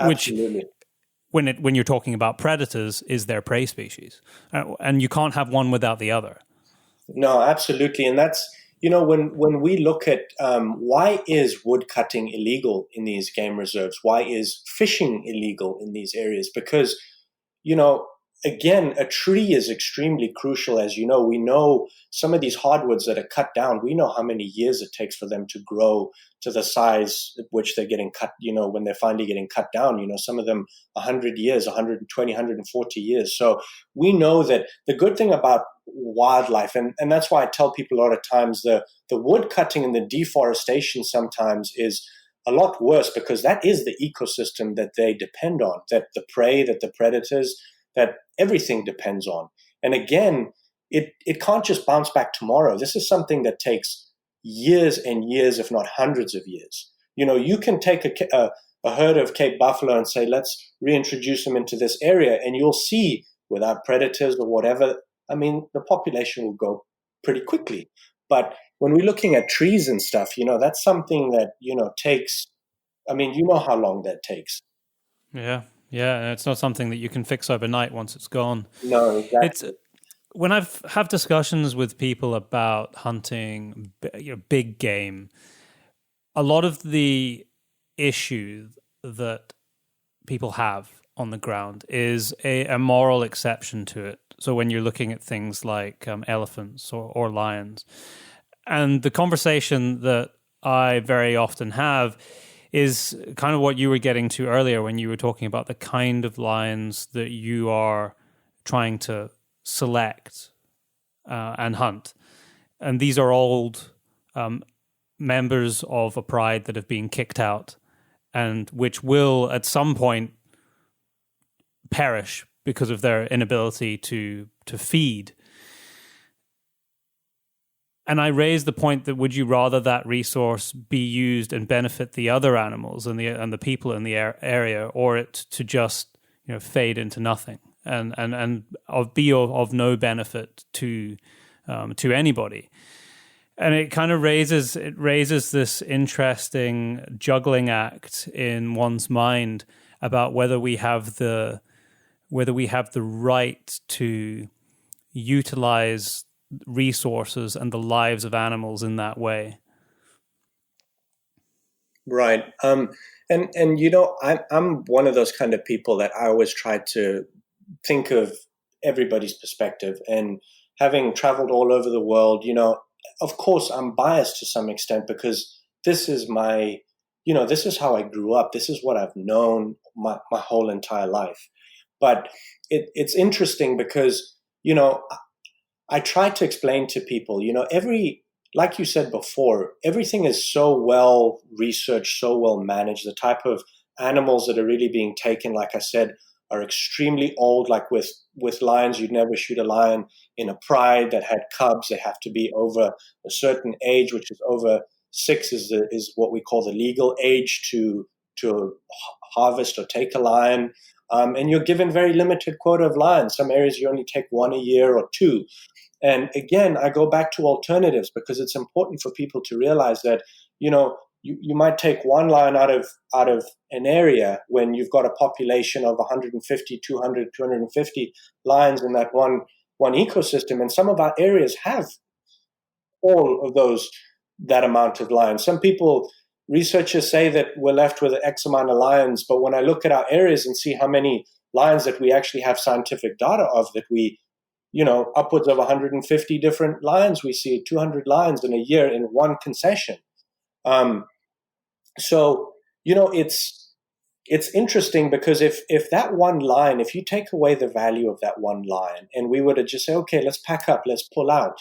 Absolutely. Which, when you're talking about predators, is their prey species. And you can't have one without the other. No, absolutely. And that's, when we look at why is wood cutting illegal in these game reserves? Why is fishing illegal in these areas? Because, again, a tree is extremely crucial. As you know, we know some of these hardwoods that are cut down, we know how many years it takes for them to grow to the size at which they're getting cut, when they're finally getting cut down, some of them 100 years, 120, 140 years. So we know that the good thing about wildlife, and that's why I tell people a lot of times, the wood cutting and the deforestation sometimes is a lot worse, because that is the ecosystem that they depend on, that the prey, that the predators, that everything depends on. And again, it can't just bounce back tomorrow. This is something that takes years and years, if not hundreds of years. You can take a herd of Cape buffalo and say, let's reintroduce them into this area, and you'll see, without predators or whatever, the population will go pretty quickly. But when we're looking at trees and stuff, that's something that, takes, how long that takes. Yeah. Yeah, it's not something that you can fix overnight once it's gone. No, exactly. When I've had discussions with people about hunting big game, a lot of the issue that people have on the ground is a moral exception to it. So when you're looking at things like elephants or lions, and the conversation that I very often have is kind of what you were getting to earlier when you were talking about the kind of lions that you are trying to select and hunt. And these are old members of a pride that have been kicked out and which will at some point perish because of their inability to feed. And I raised the point that would you rather that resource be used and benefit the other animals and the people in the area, or it to just fade into nothing and be of no benefit to anybody. And it kind of raises this interesting juggling act in one's mind about whether we have the right to utilize resources and the lives of animals in that way. Right. And I'm one of those kind of people that I always try to think of everybody's perspective. And having traveled all over the world, of course I'm biased to some extent because this is this is how I grew up. This is what I've known my whole entire life. But it's interesting because, I try to explain to people, like you said before, everything is so well researched, so well managed. The type of animals that are really being taken, like I said, are extremely old. Like with lions, you'd never shoot a lion in a pride that had cubs. They have to be over a certain age, which is over 6 is what we call the legal age to harvest or take a lion. And you're given very limited quota of lions. Some areas you only take 1 a year or 2. And again, I go back to alternatives because it's important for people to realize that, you might take 1 lion out of an area when you've got a population of 150, 200, 250 lions in that one ecosystem. And some of our areas have all of that amount of lions. Some researchers say that we're left with X amount of lions, but when I look at our areas and see how many lions that we actually have scientific data of, that we, upwards of 150 different lions, we see 200 lions in a year in one concession. So, it's interesting because if that one lion, if you take away the value of that one lion and we were to just say, okay, let's pack up, let's pull out,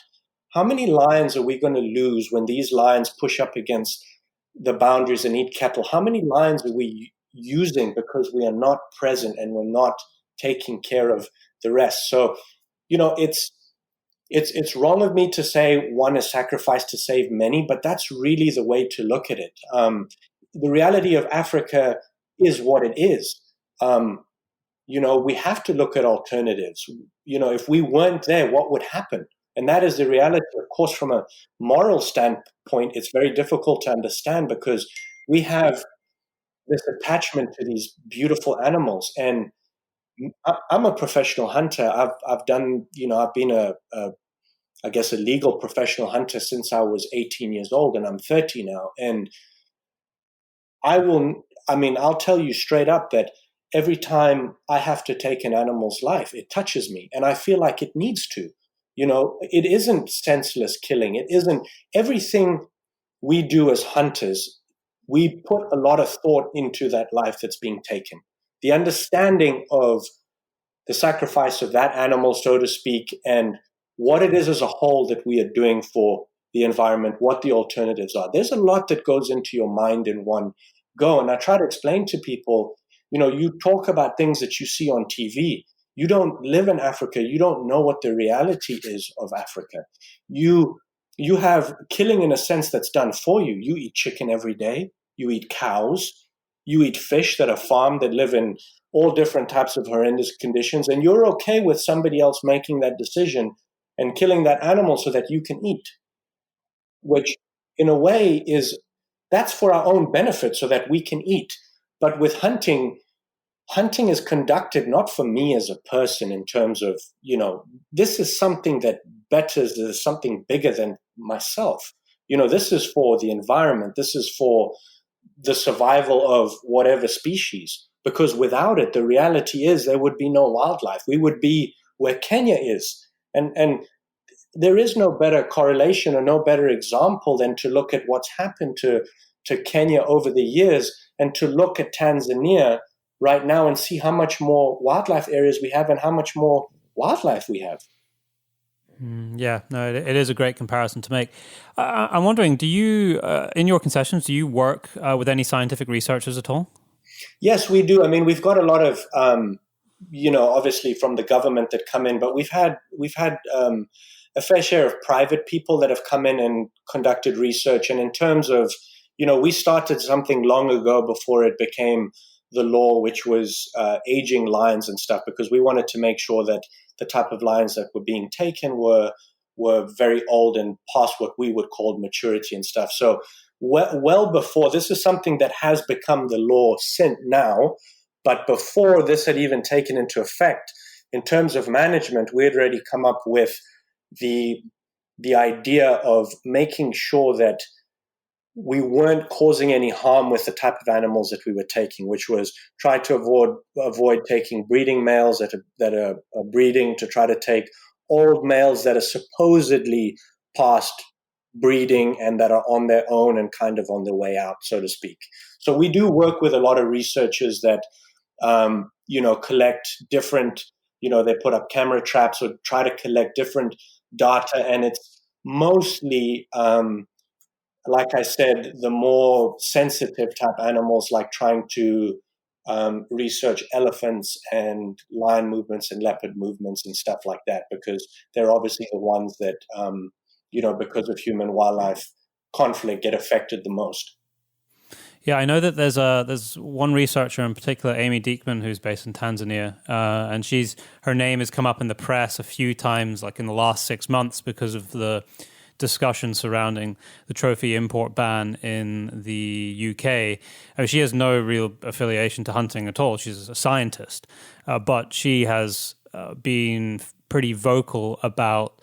how many lions are we going to lose when these lions push up against the boundaries and eat cattle? How many lions are we using because we are not present and we're not taking care of the rest? So, it's wrong of me to say one is sacrificed to save many, but that's really the way to look at it. The reality of Africa is what it is. We have to look at alternatives. If we weren't there, what would happen? And that is the reality. Of course, from a moral standpoint, it's very difficult to understand because we have this attachment to these beautiful animals. And I'm a professional hunter. I've done, I've been a legal professional hunter since I was 18 years old, and I'm 30 now. And I'll tell you straight up that every time I have to take an animal's life, it touches me, and I feel like it needs to. It isn't senseless killing. It isn't everything we do as hunters. We put a lot of thought into that life that's being taken. The understanding of the sacrifice of that animal, so to speak, and what it is as a whole that we are doing for the environment, what the alternatives are. There's a lot that goes into your mind in one go. And I try to explain to people, you talk about things that you see on TV. You don't live in Africa. You don't know what the reality is of Africa. You have killing in a sense that's done for you. You eat chicken every day. You eat cows. You eat fish that are farmed, that live in all different types of horrendous conditions. And you're okay with somebody else making that decision and killing that animal so that you can eat, which in a way that's for our own benefit so that we can eat. But with hunting is conducted not for me as a person in terms of, this is something that betters, there's something bigger than myself. This is for the environment. This is for the survival of whatever species. Because without it, the reality is there would be no wildlife. We would be where Kenya is. And there is no better correlation or no better example than to look at what's happened to Kenya over the years and to look at Tanzania right now and see how much more wildlife areas we have and how much more wildlife we have. Yeah, no, it is a great comparison to make. I'm wondering, do you, in your concessions, do you work with any scientific researchers at all? Yes, we do. I mean, we've got a lot of, obviously from the government that come in, but we've had a fair share of private people that have come in and conducted research. And in terms of, we started something long ago before it became the law, which was aging lions and stuff, because we wanted to make sure that the type of lions that were being taken were very old and past what we would call maturity and stuff. So well before, this is something that has become the law since now, but before this had even taken into effect, in terms of management, we had already come up with the idea of making sure that we weren't causing any harm with the type of animals that we were taking, which was try to avoid taking breeding males that are breeding, to try to take old males that are supposedly past breeding and that are on their own and kind of on their way out, so to speak. So we do work with a lot of researchers that, collect different, they put up camera traps or try to collect different data. And it's mostly, like I said, the more sensitive type animals, like trying to research elephants and lion movements and leopard movements and stuff like that, because they're obviously the ones that, because of human wildlife conflict, get affected the most. Yeah, I know that there's one researcher in particular, Amy Diekman, who's based in Tanzania, and her name has come up in the press a few times, like in the last 6 months, because of the discussion surrounding the trophy import ban in the UK. I mean, she has no real affiliation to hunting at all. She's a scientist, but she has been pretty vocal about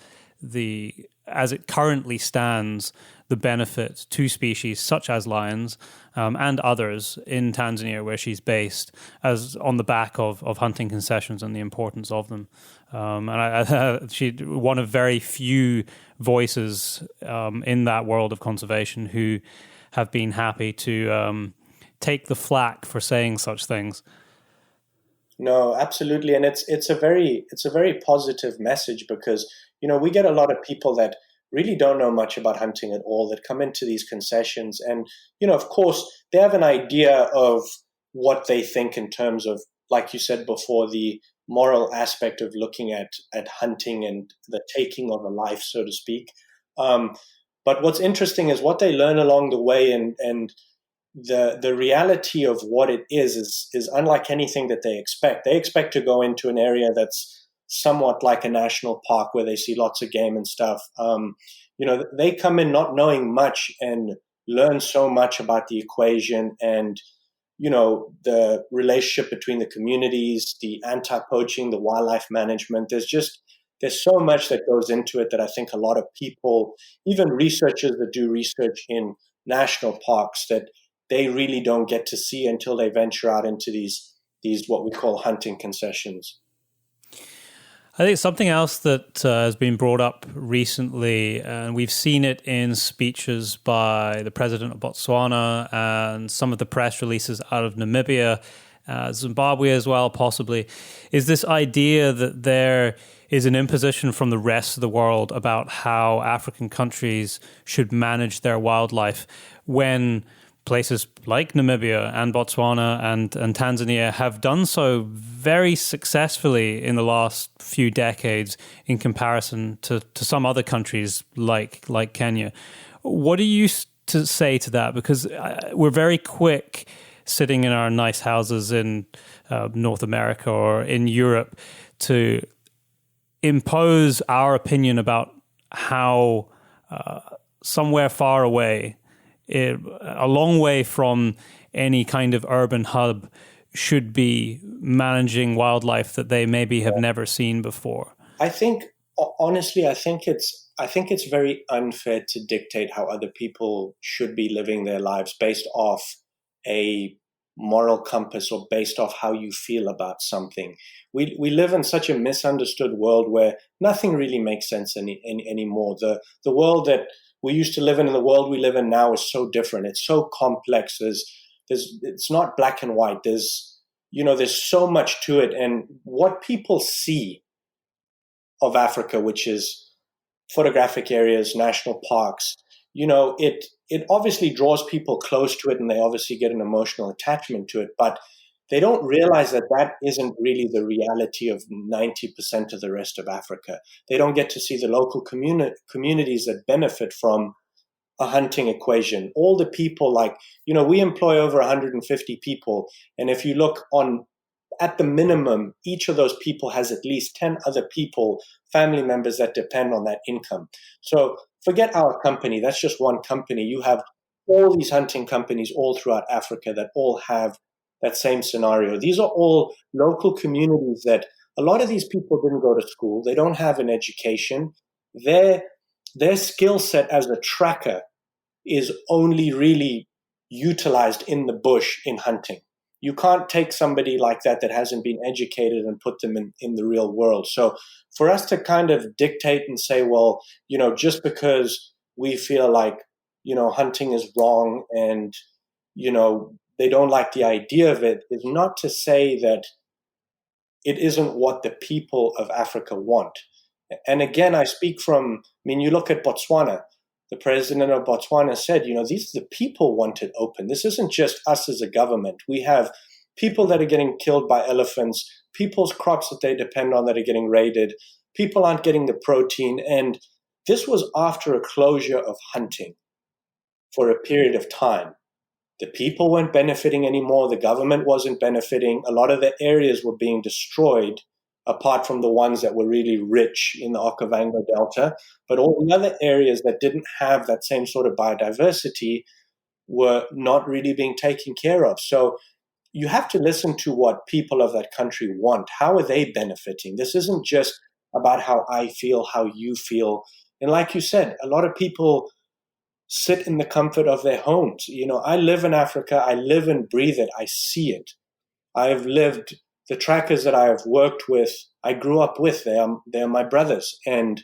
as it currently stands, the benefit to species such as lions and others in Tanzania, where she's based, as on the back of hunting concessions and the importance of them. And she one of very few voices in that world of conservation who have been happy to take the flak for saying such things. No, absolutely, and it's a very positive message, because we get a lot of people that really don't know much about hunting at all that come into these concessions, and of course they have an idea of what they think in terms of, like you said before, the moral aspect of looking at hunting and the taking of a life, so to speak. But what's interesting is what they learn along the way, and the reality of what it is unlike anything that they expect. They expect to go into an area that's somewhat like a national park where they see lots of game and stuff. They come in not knowing much and learn so much about the equation and, the relationship between the communities, the anti-poaching, the wildlife management. There's so much that goes into it that I think a lot of people, even researchers that do research in national parks, that they really don't get to see until they venture out into these what we call hunting concessions. I think something else that has been brought up recently, and we've seen it in speeches by the president of Botswana and some of the press releases out of Namibia, Zimbabwe as well, possibly, is this idea that there is an imposition from the rest of the world about how African countries should manage their wildlife, when places like Namibia and Botswana and Tanzania have done so very successfully in the last few decades in comparison to some other countries like Kenya. What do you to say to that? Because we're very quick sitting in our nice houses in North America or in Europe to impose our opinion about how somewhere far away, a long way from any kind of urban hub, should be managing wildlife that they maybe have never seen before. I think, honestly, I think it's very unfair to dictate how other people should be living their lives based off a moral compass or based off how you feel about something. We live in such a misunderstood world where nothing really makes sense anymore. The world that we used to live in and the world we live in now is so different. It's so complex. It's not black and white. There's so much to it. And what people see of Africa, which is photographic areas, national parks, it obviously draws people close to it, and they obviously get an emotional attachment to it, but they don't realize that that isn't really the reality of 90% of the rest of Africa. They don't get to see the local communities that benefit from a hunting equation. All the people, we employ over 150 people, and if you look at the minimum, each of those people has at least 10 other people, family members that depend on that income. So forget our company. That's just one company. You have all these hunting companies all throughout Africa that all have that same scenario. These are all local communities that a lot of these people didn't go to school. They don't have an education. Their skill set as a tracker is only really utilized in the bush in hunting. You can't take somebody like that hasn't been educated and put them in the real world. So for us to kind of dictate and say, well, just because we feel like, hunting is wrong and, they don't like the idea of it, is not to say that it isn't what the people of Africa want. And again, you look at Botswana. The president of Botswana said, these the people want it open. This isn't just us as a government. We have people that are getting killed by elephants, people's crops that they depend on that are getting raided. People aren't getting the protein. And this was after a closure of hunting for a period of time. The people weren't benefiting anymore. The government wasn't benefiting. A lot of the areas were being destroyed, apart from the ones that were really rich in the Okavango Delta. But all the other areas that didn't have that same sort of biodiversity were not really being taken care of. So you have to listen to what people of that country want. How are they benefiting? This isn't just about how I feel, how you feel. And like you said, a lot of people sit in the comfort of their homes. I live in Africa. I live and breathe it. I see it. I've lived the trackers that I have worked with. I grew up with. They're my brothers. And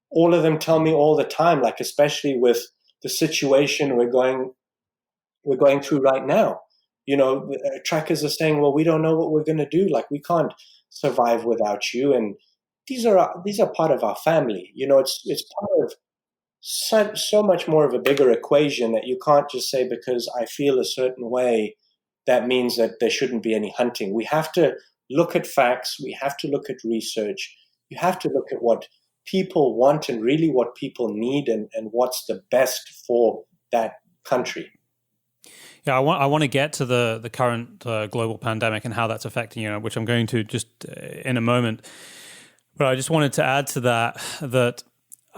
all of them tell me all the time, especially with the situation we're going through right now. Trackers are saying, well, we don't know what we're going to do. We can't survive without you. And these are part of our family. It's part of so much more of a bigger equation that you can't just say because I feel a certain way, that means that there shouldn't be any hunting. We have to look at facts. We have to look at research. You have to look at what people want and really what people need and what's the best for that country. Yeah, I want to get to the current global pandemic and how that's affecting which I'm going to just in a moment. But I just wanted to add to that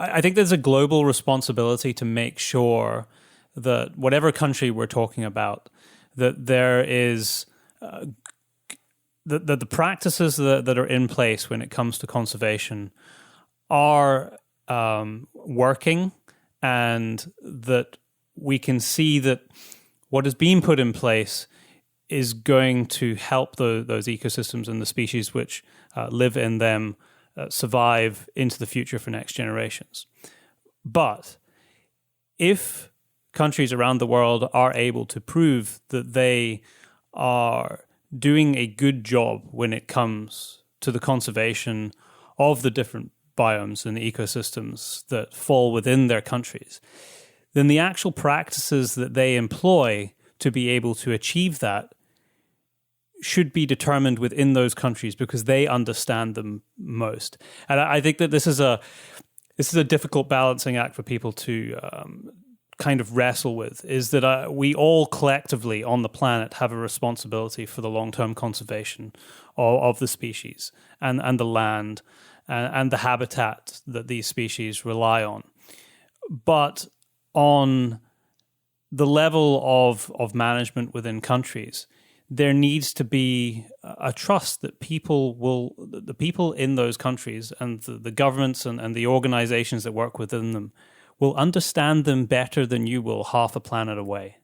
I think there's a global responsibility to make sure that whatever country we're talking about, that there is that the practices that are in place when it comes to conservation are working, and that we can see that what is being put in place is going to help those ecosystems and the species which live in them survive into the future for next generations. But if countries around the world are able to prove that they are doing a good job when it comes to the conservation of the different biomes and ecosystems that fall within their countries, then the actual practices that they employ to be able to achieve that should be determined within those countries because they understand them most. And I think that this is a difficult balancing act for people to kind of wrestle with, is that we all collectively on the planet have a responsibility for the long-term conservation of the species and the land and the habitat that these species rely on. But on the level of management within countries, there needs to be a trust that the people in those countries and the governments and the organizations that work within them will understand them better than you will half a planet away.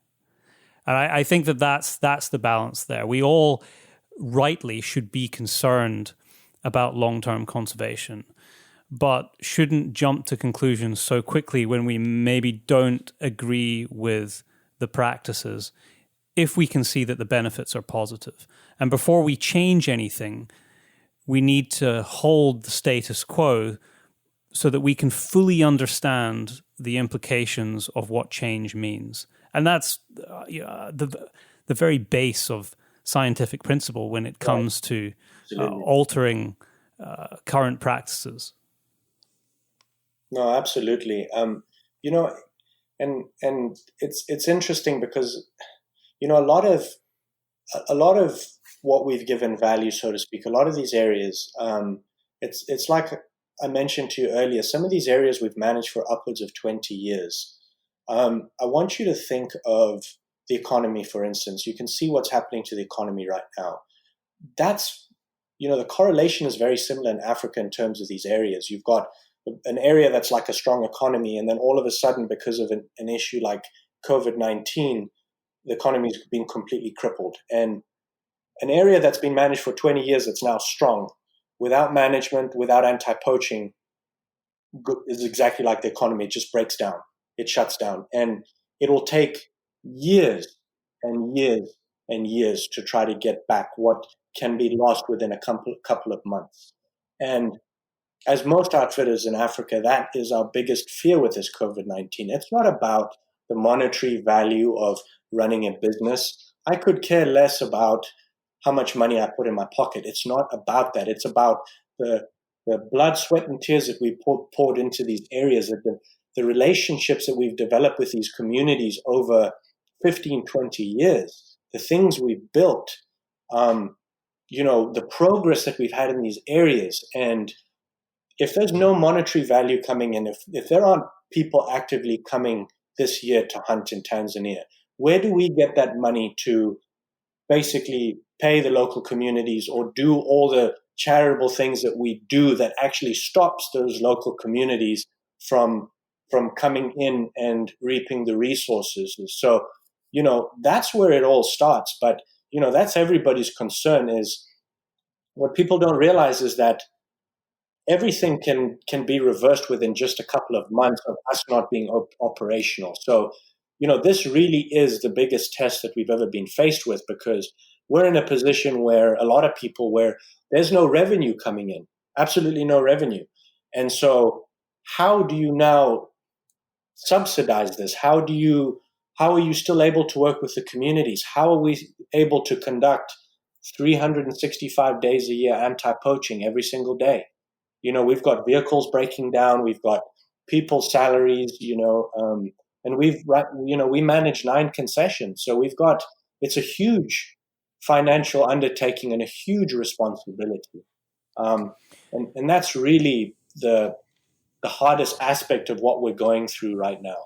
And I think that's the balance there. We all rightly should be concerned about long-term conservation, but shouldn't jump to conclusions so quickly when we maybe don't agree with the practices, if we can see that the benefits are positive. And before we change anything, we need to hold the status quo so that we can fully understand the implications of what change means. And that's the very base of scientific principle when it comes to altering current practices. No, absolutely. You know, and it's interesting because, you know, a lot of what we've given value, so to speak, a lot of these areas, it's like I mentioned to you earlier, some of these areas we've managed for upwards of 20 years. I want you to think of the economy, for instance. You can see what's happening to the economy right now. That's, you know, the correlation is very similar in Africa in terms of these areas. You've got an area that's like a strong economy, and then all of a sudden, because of an issue like COVID-19, the economy's been completely crippled. And an area that's been managed for 20 years that's now strong, without management, without anti-poaching, is exactly like the economy. It just breaks down. It shuts down. And it will take years and years and years to try to get back what can be lost within a couple of months. And as most outfitters in Africa, that is our biggest fear with this COVID-19. It's not about the monetary value of running a business. I could care less about how much money I put in my pocket. It's not about that. It's about the blood, sweat, and tears that we poured into these areas, that the relationships that we've developed with these communities over 15, 20 years, the things we've built, you know, the progress that we've had in these areas. And if there's no monetary value coming in, if there aren't people actively coming this year to hunt in Tanzania, where do we get that money to basically pay the local communities or do all the charitable things that we do that actually stops those local communities from coming in and reaping the resources? So, you know, that's where it all starts. But, you know, that's everybody's concern. Is what people don't realize is that everything can be reversed within just a couple of months of us not being operational. So, you know, this really is the biggest test that we've ever been faced with, because we're in a position where a lot of people, where there's no revenue coming in, absolutely no revenue. And so how do you now subsidize this? How are you still able to work with the communities? How are we able to conduct 365 days a year anti-poaching every single day? You know, we've got vehicles breaking down, we've got people's salaries, and we manage 9 concessions. So it's a huge financial undertaking and a huge responsibility. And that's really the hardest aspect of what we're going through right now.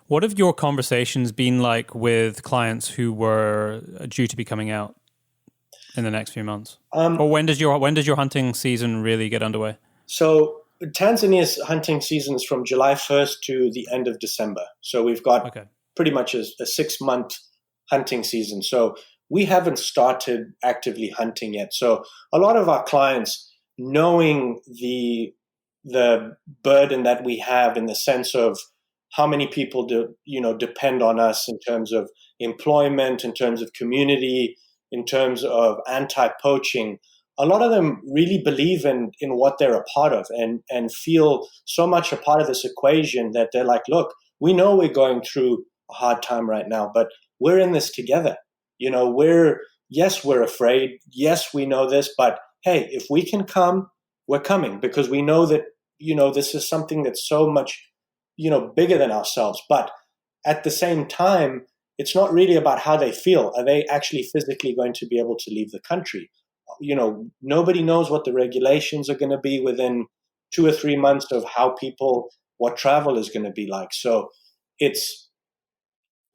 What have your conversations been like with clients who were due to be coming out in the next few months? Or when does your hunting season really get underway? So Tanzania's hunting season is from July 1st to the end of December. So we've got pretty much a 6-month hunting season. So we haven't started actively hunting yet. So a lot of our clients, knowing the burden that we have in the sense of how many people depend on us in terms of employment, in terms of community, in terms of anti-poaching, a lot of them really believe in what they're a part of and feel so much a part of this equation that they're like, look, we know we're going through a hard time right now, but we're in this together. You know, we're afraid. Yes, we know this, but hey, if we can come, we're coming, because we know that, you know, this is something that's so much, you know, bigger than ourselves. But at the same time, it's not really about how they feel. Are they actually physically going to be able to leave the country? You know, nobody knows what the regulations are going to be within 2 or 3 months of what travel is going to be like. So it's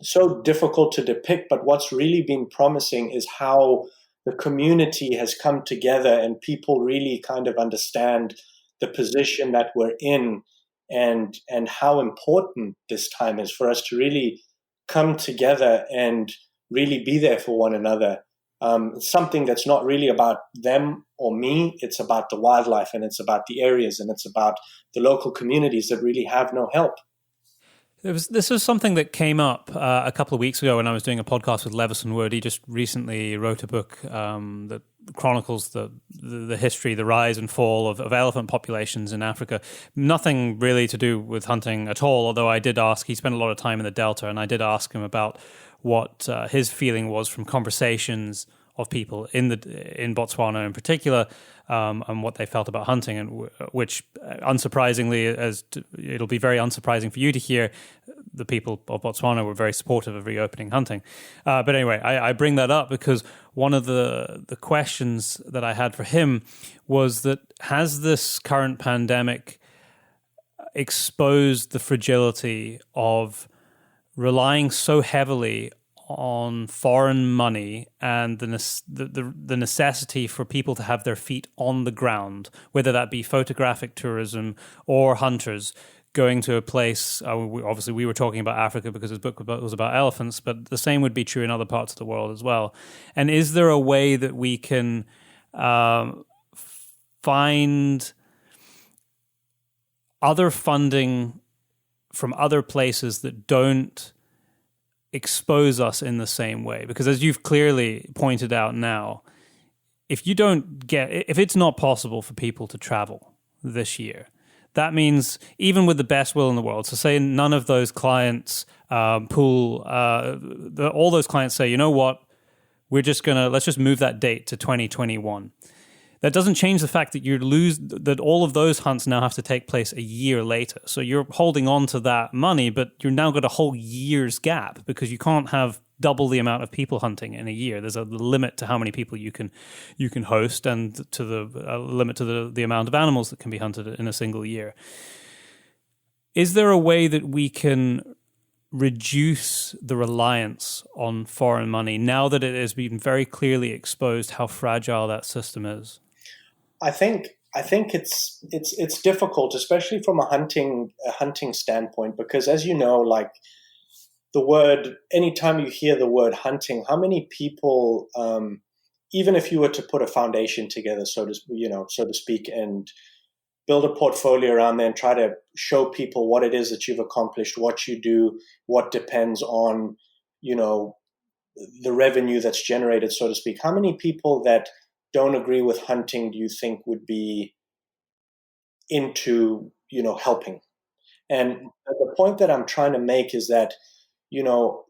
so difficult to depict, but what's really been promising is how the community has come together and people really kind of understand the position that we're in and how important this time is for us to really come together and really be there for one another. It's something that's not really about them or me. It's about the wildlife, and it's about the areas, and it's about the local communities that really have no help. This was something that came up a couple of weeks ago when I was doing a podcast with Levison Wood. He just recently wrote a book that chronicles the history, the rise and fall of elephant populations in Africa. Nothing really to do with hunting at all, although I did ask, he spent a lot of time in the Delta, and I did ask him about what his feeling was from conversations of people in Botswana in particular, and what they felt about hunting, and which, unsurprisingly, it'll be very unsurprising for you to hear, the people of Botswana were very supportive of reopening hunting. But anyway, I bring that up because one of the questions that I had for him was that, has this current pandemic exposed the fragility of relying so heavily on foreign money and the necessity for people to have their feet on the ground, whether that be photographic tourism or hunters going to a place? Obviously, we were talking about Africa because his book was about elephants, but the same would be true in other parts of the world as well. And is there a way that we can find other funding from other places that don't expose us in the same way? Because as you've clearly pointed out now, if it's not possible for people to travel this year, that means even with the best will in the world, so say none of those clients all those clients say, you know what, let's just move that date to 2021. That doesn't change the fact that all of those hunts now have to take place a year later. So you're holding on to that money, but you're now got a whole year's gap because you can't have double the amount of people hunting in a year. There's a limit to how many people you can host, and to the limit to the amount of animals that can be hunted in a single year. Is there a way that we can reduce the reliance on foreign money now that it has been very clearly exposed how fragile that system is? I think it's difficult, especially from a hunting standpoint, because, as you know, like the word, anytime you hear the word hunting, how many people, even if you were to put a foundation together, so to speak, and build a portfolio around there and try to show people what it is that you've accomplished, what you do, what depends on, the revenue that's generated, so to speak. How many people that don't agree with hunting do you think would be into, helping? And the point that I'm trying to make is that,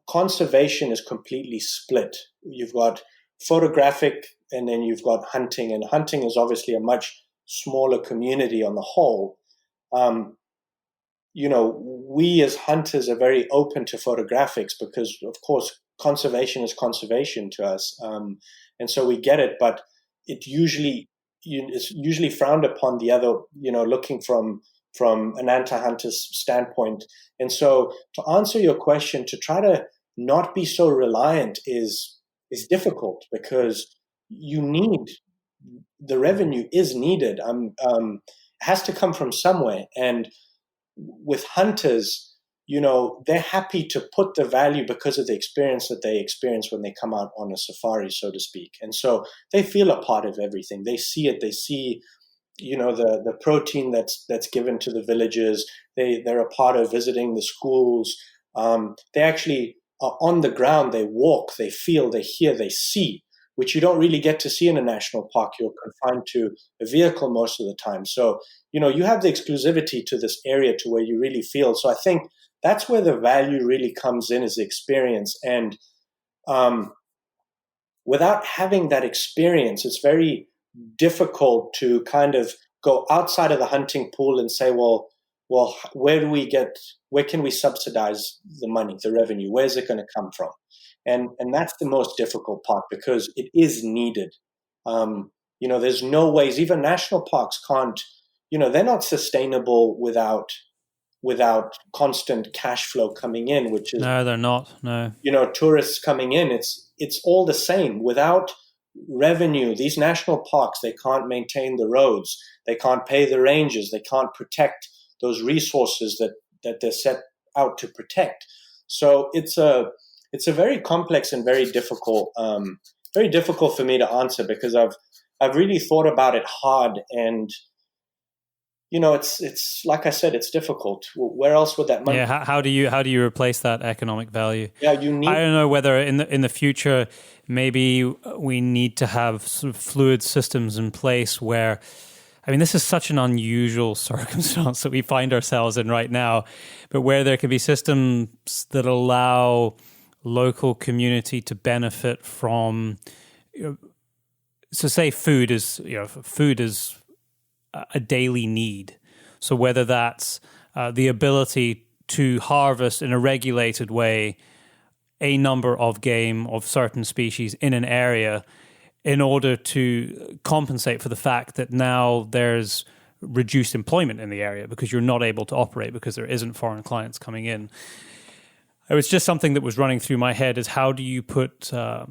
conservation is completely split. You've got photographic and then you've got hunting, and hunting is obviously a much smaller community on the whole. We as hunters are very open to photographics because, of course, conservation is conservation to us. And so we get it, but it's usually frowned upon the other, looking from an anti-hunter's standpoint. And so to answer your question, to try to not be so reliant is difficult because the revenue is needed. It has to come from somewhere. And with hunters, they're happy to put the value because of the experience that they experience when they come out on a safari, so to speak. And so they feel a part of everything. They see it. They see, the protein that's given to the villagers. They're a part of visiting the schools. They actually are on the ground. They walk, they feel, they hear, they see, which you don't really get to see in a national park. You're confined to a vehicle most of the time. So, you have the exclusivity to this area to where you really feel. So I think that's where the value really comes in, is the experience. And without having that experience, it's very difficult to kind of go outside of the hunting pool and say, well, where can we subsidize the money, the revenue? Where's it going to come from? And that's the most difficult part because it is needed. There's no ways, even national parks can't, they're not sustainable without constant cash flow coming in, which is... No, they're not. No. Tourists coming in, it's all the same. Without revenue, these national parks, they can't maintain the roads. They can't pay the rangers. They can't protect those resources that they're set out to protect. So it's a very complex and very difficult for me to answer because I've really thought about it hard, and it's like I said, it's difficult. Where else would that money? Yeah, how do you replace that economic value? Yeah, you need. I don't know whether in the future maybe we need to have sort of fluid systems in place where, I mean, this is such an unusual circumstance that we find ourselves in right now, but where there can be systems that allow local community to benefit from, so say food is a daily need. So whether that's the ability to harvest in a regulated way a number of game of certain species in an area in order to compensate for the fact that now there's reduced employment in the area because you're not able to operate because there isn't foreign clients coming in. It was just something that was running through my head, is how do you put how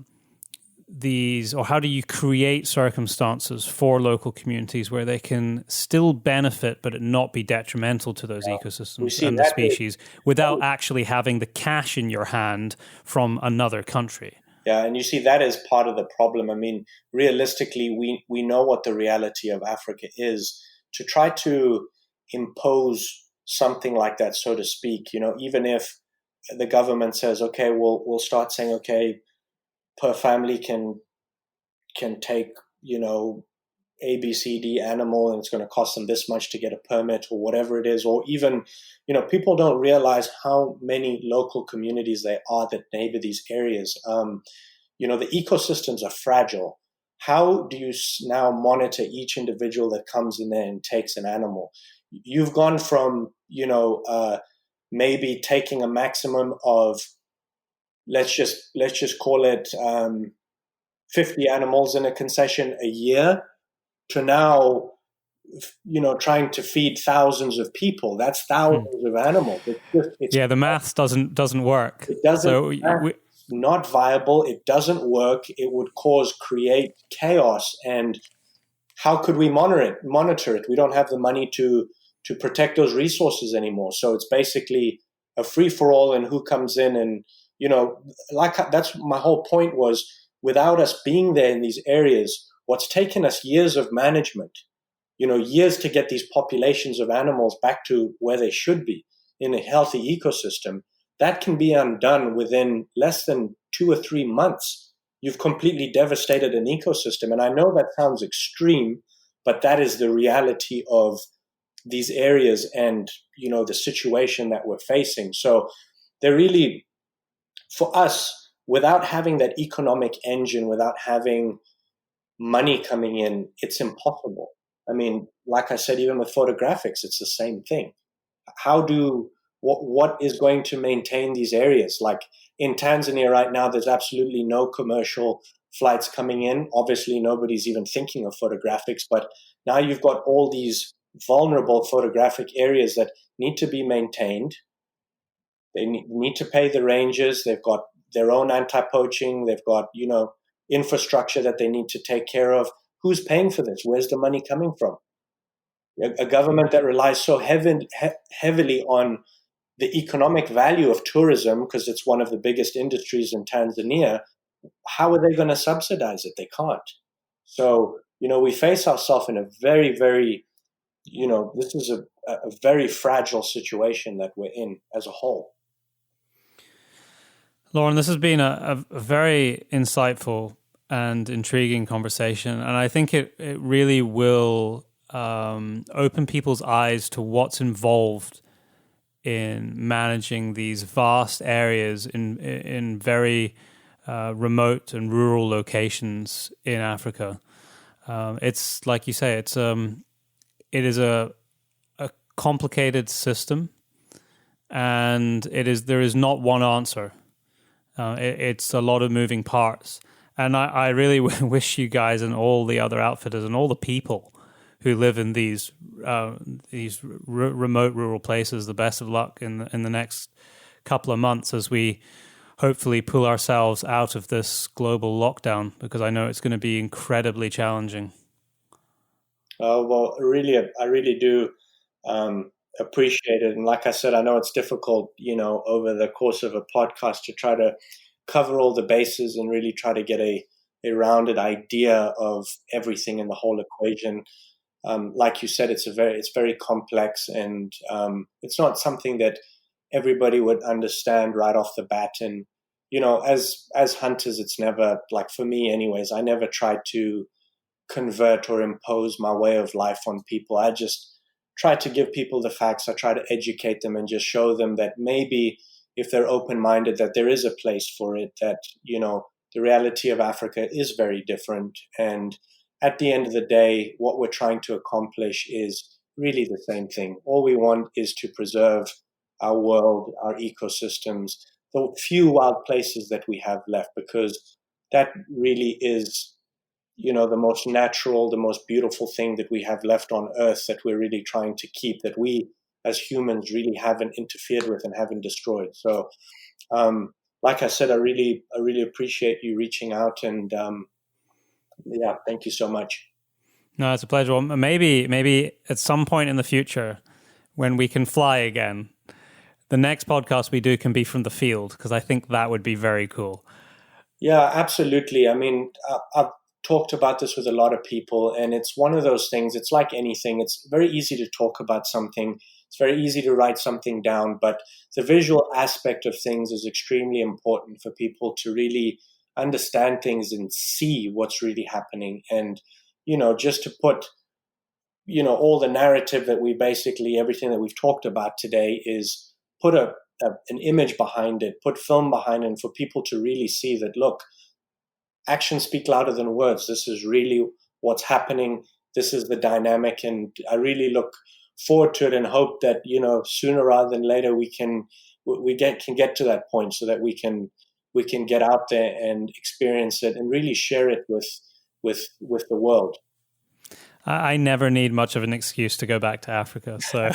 do you create circumstances for local communities where they can still benefit but it not be detrimental to those ecosystems and the species without actually having the cash in your hand from another country? Yeah, and you see that is part of the problem. I mean, realistically, we know what the reality of Africa is. To try to impose something like that, so to speak, even if the government says, okay, we'll start saying, okay, per family can take, A, B, C, D animal, and it's going to cost them this much to get a permit or whatever it is. Or even, people don't realize how many local communities there are that neighbor these areas. The ecosystems are fragile. How do you now monitor each individual that comes in there and takes an animal? You've gone from, maybe taking a maximum of, let's just call it 50 animals in a concession a year, to now, trying to feed thousands of people. That's thousands of animals. The maths doesn't work. It doesn't. It's not viable. It doesn't work. It would create chaos. And how could we monitor it? We don't have the money to protect those resources anymore. So it's basically a free for all, and who comes in, and that's my whole point was, without us being there in these areas, what's taken us years of management, years to get these populations of animals back to where they should be in a healthy ecosystem, that can be undone within less than 2 or 3 months. You've completely devastated an ecosystem. And I know that sounds extreme, but that is the reality of these areas and, the situation that we're facing. So they're really, for us, without having that economic engine, without having money coming in, it's impossible. I mean, like I said, even with photographics, it's the same thing. What is going to maintain these areas? Like in Tanzania right now, there's absolutely no commercial flights coming in. Obviously, nobody's even thinking of photographics, but now you've got all these vulnerable photographic areas that need to be maintained. They need to pay the rangers. They've got their own anti-poaching. They've got, infrastructure that they need to take care of. Who's paying for this? Where's the money coming from? A government that relies so heavily on the economic value of tourism, because it's one of the biggest industries in Tanzania, how are they going to subsidize it? They can't. So, we face ourselves in a very, very, this is a very fragile situation that we're in as a whole. Lorne, this has been a very insightful and intriguing conversation, and I think it really will open people's eyes to what's involved in managing these vast areas in very remote and rural locations in Africa. It's like you say, it is a complicated system, and there is not one answer. It's a lot of moving parts. And I really wish you guys and all the other outfitters and all the people who live in these remote rural places the best of luck in the next couple of months as we hopefully pull ourselves out of this global lockdown, because I know it's going to be incredibly challenging. Well, I really do appreciate it. And like I said, I know it's difficult, over the course of a podcast to try to cover all the bases and really try to get a rounded idea of everything in the whole equation. like you said, it's very complex, and it's not something that everybody would understand right off the bat. And as hunters, it's never, like for me anyways, I never tried to convert or impose my way of life on people. I just try to give people the facts. I try to educate them and just show them that maybe if they're open-minded, that there is a place for it, that the reality of Africa is very different. And at the end of the day, what we're trying to accomplish is really the same thing. All we want is to preserve our world, our ecosystems, the few wild places that we have left, because that really is, the most natural, the most beautiful thing that we have left on Earth, that we're really trying to keep, that we as humans really haven't interfered with and haven't destroyed. So, like I said, I really appreciate you reaching out, and thank you so much. No, it's a pleasure. Well, maybe at some point in the future, when we can fly again, the next podcast we do can be from the field, because I think that would be very cool. Yeah, absolutely. I mean, I've talked about this with a lot of people, and it's one of those things. It's like anything. It's very easy to talk about something. It's very easy to write something down, but the visual aspect of things is extremely important for people to really understand things and see what's really happening. And, just to put, all the narrative that everything that we've talked about today is put an image behind it, put film behind it, and for people to really see that, look, actions speak louder than words. This is really what's happening. This is the dynamic. And I really look forward to it and hope that, sooner rather than later, we can get to that point, so that we can get out there and experience it and really share it with the world. I never need much of an excuse to go back to Africa, so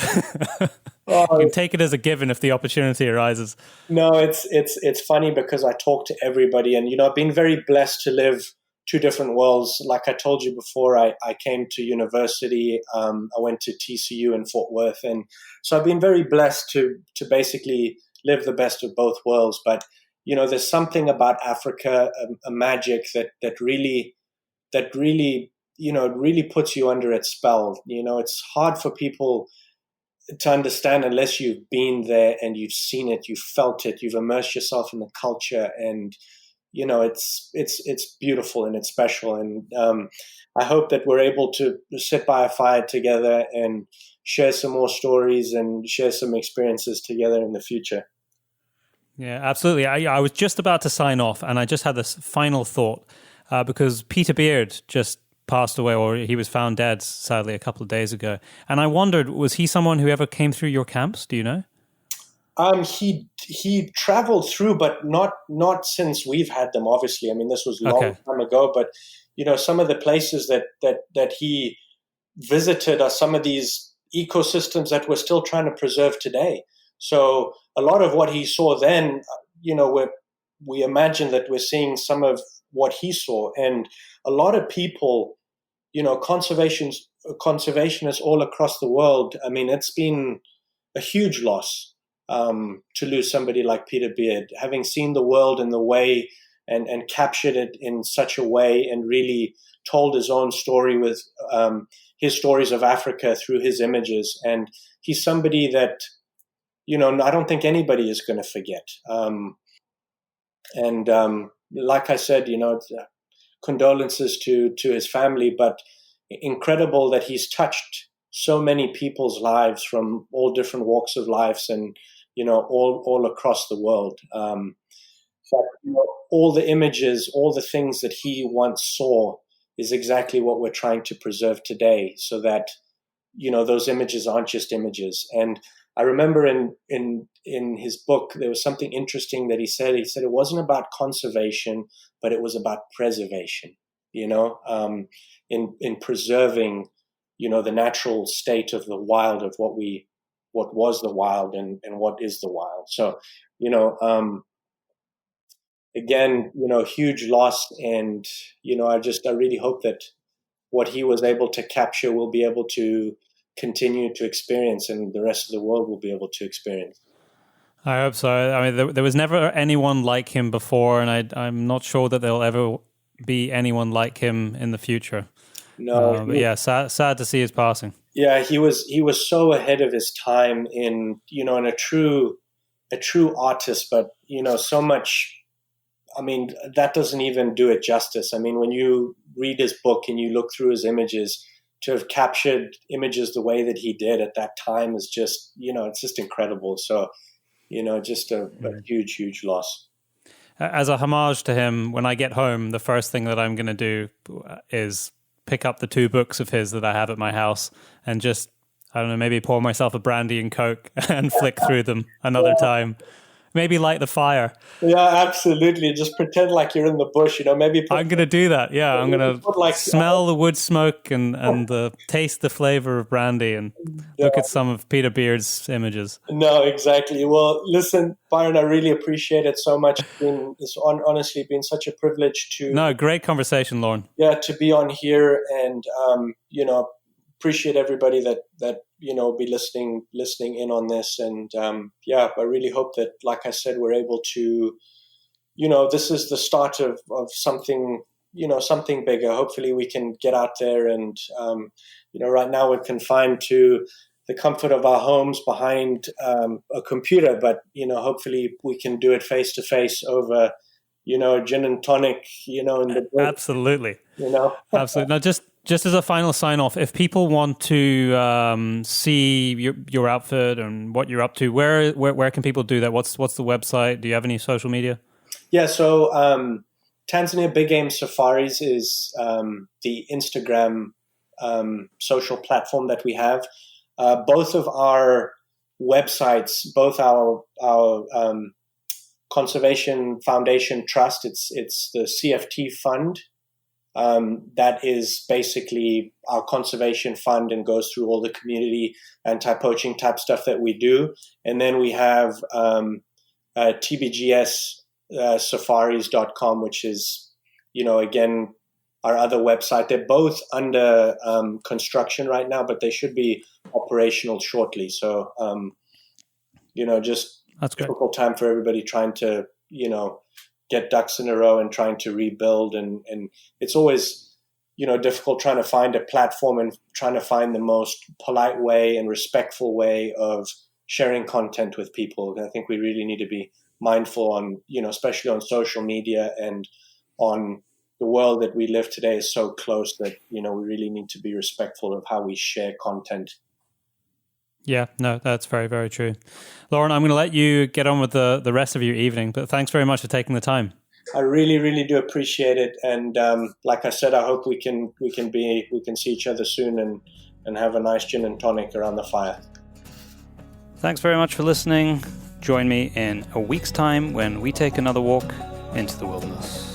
you can take it as a given if the opportunity arises. No, it's funny because I talk to everybody, and I've been very blessed to live two different worlds. Like I told you before, I came to university. I went to TCU in Fort Worth, and so I've been very blessed to basically live the best of both worlds. But there's something about Africa, a magic that really it really puts you under its spell. It's hard for people to understand unless you've been there and you've seen it, you've felt it, you've immersed yourself in the culture, and it's beautiful and it's special. And I hope that we're able to sit by a fire together and share some more stories and share some experiences together in the future. Yeah, absolutely. I was just about to sign off, and I just had this final thought because Peter Beard just passed away, or he was found dead, sadly, a couple of days ago. And I wondered, was he someone who ever came through your camps? Do you know? He traveled through, but not since we've had them. Obviously, I mean, this was a long time ago. But some of the places that he visited are some of these ecosystems that we're still trying to preserve today. So a lot of what he saw then, we imagine that we're seeing some of what he saw, and a lot of people, conservationists all across the world. I mean, it's been a huge loss to lose somebody like Peter Beard, having seen the world in the way and captured it in such a way, and really told his own story with his stories of Africa through his images. And he's somebody that, I don't think anybody is going to forget. Like I said, condolences to his family, but incredible that he's touched so many people's lives from all different walks of life, and all across the world. But all the images, all the things that he once saw is exactly what we're trying to preserve today, so that those images aren't just images. And I remember in his book, there was something interesting that he said. He said it wasn't about conservation, but it was about preservation, in preserving, the natural state of the wild, of what was the wild and what is the wild. So, again, huge loss. And, I really hope that what he was able to capture will be able to continue to experience, and the rest of the world will be able to experience. I hope so. I mean, there was never anyone like him before, and I'm not sure that there'll ever be anyone like him in the future. No. But yeah, sad to see his passing. Yeah, he was so ahead of his time in a true artist, but so much. I mean, that doesn't even do it justice. I mean, when you read his book and you look through his images, to have captured images the way that he did at that time is just, it's just incredible. So, just a huge, huge loss. As a homage to him, when I get home, the first thing that I'm going to do is pick up the 2 books of his that I have at my house and just, I don't know, maybe pour myself a brandy and Coke and flick through them another time. Maybe light the fire. Yeah, absolutely. Just pretend like you're in the bush, maybe. I'm going to do that. Yeah, I'm going to smell the wood smoke and taste the flavor of brandy and look at some of Peter Beard's images. No, exactly. Well, listen, Byron, I really appreciate it so much. It's honestly been such a privilege to... No, great conversation, Lorne. Yeah, to be on here and, appreciate everybody that be listening in on this. And I really hope that, like I said, we're able to, this is the start of something, something bigger. Hopefully we can get out there and, right now we're confined to the comfort of our homes behind a computer, but, hopefully we can do it face to face over, gin and tonic, in the book. Absolutely. Absolutely. Now, just as a final sign-off, if people want to see your outfit and what you're up to, where can people do that? What's the website? Do you have any social media? Yeah, so Tanzania Big Game Safaris is the Instagram social platform that we have. Both of our websites, both our Conservation Foundation Trust, it's the CFT Fund. That is basically our conservation fund and goes through all the community anti-poaching type stuff that we do. And then we have tbgssafaris.com, which is, again, our other website. They're both under construction right now, but they should be operational shortly. So, just that's great. Difficult time for everybody trying to, get ducks in a row and trying to rebuild. And it's always, difficult trying to find a platform and trying to find the most polite way and respectful way of sharing content with people. I think we really need to be mindful on, especially on social media and on the world that we live today is so close that, we really need to be respectful of how we share content. Yeah, no, that's very, very true. Lorne, I'm going to let you get on with the rest of your evening, but thanks very much for taking the time. I really, really do appreciate it. And like I said, I hope we can see each other soon and have a nice gin and tonic around the fire. Thanks very much for listening. Join me in a week's time when we take another walk into the wilderness.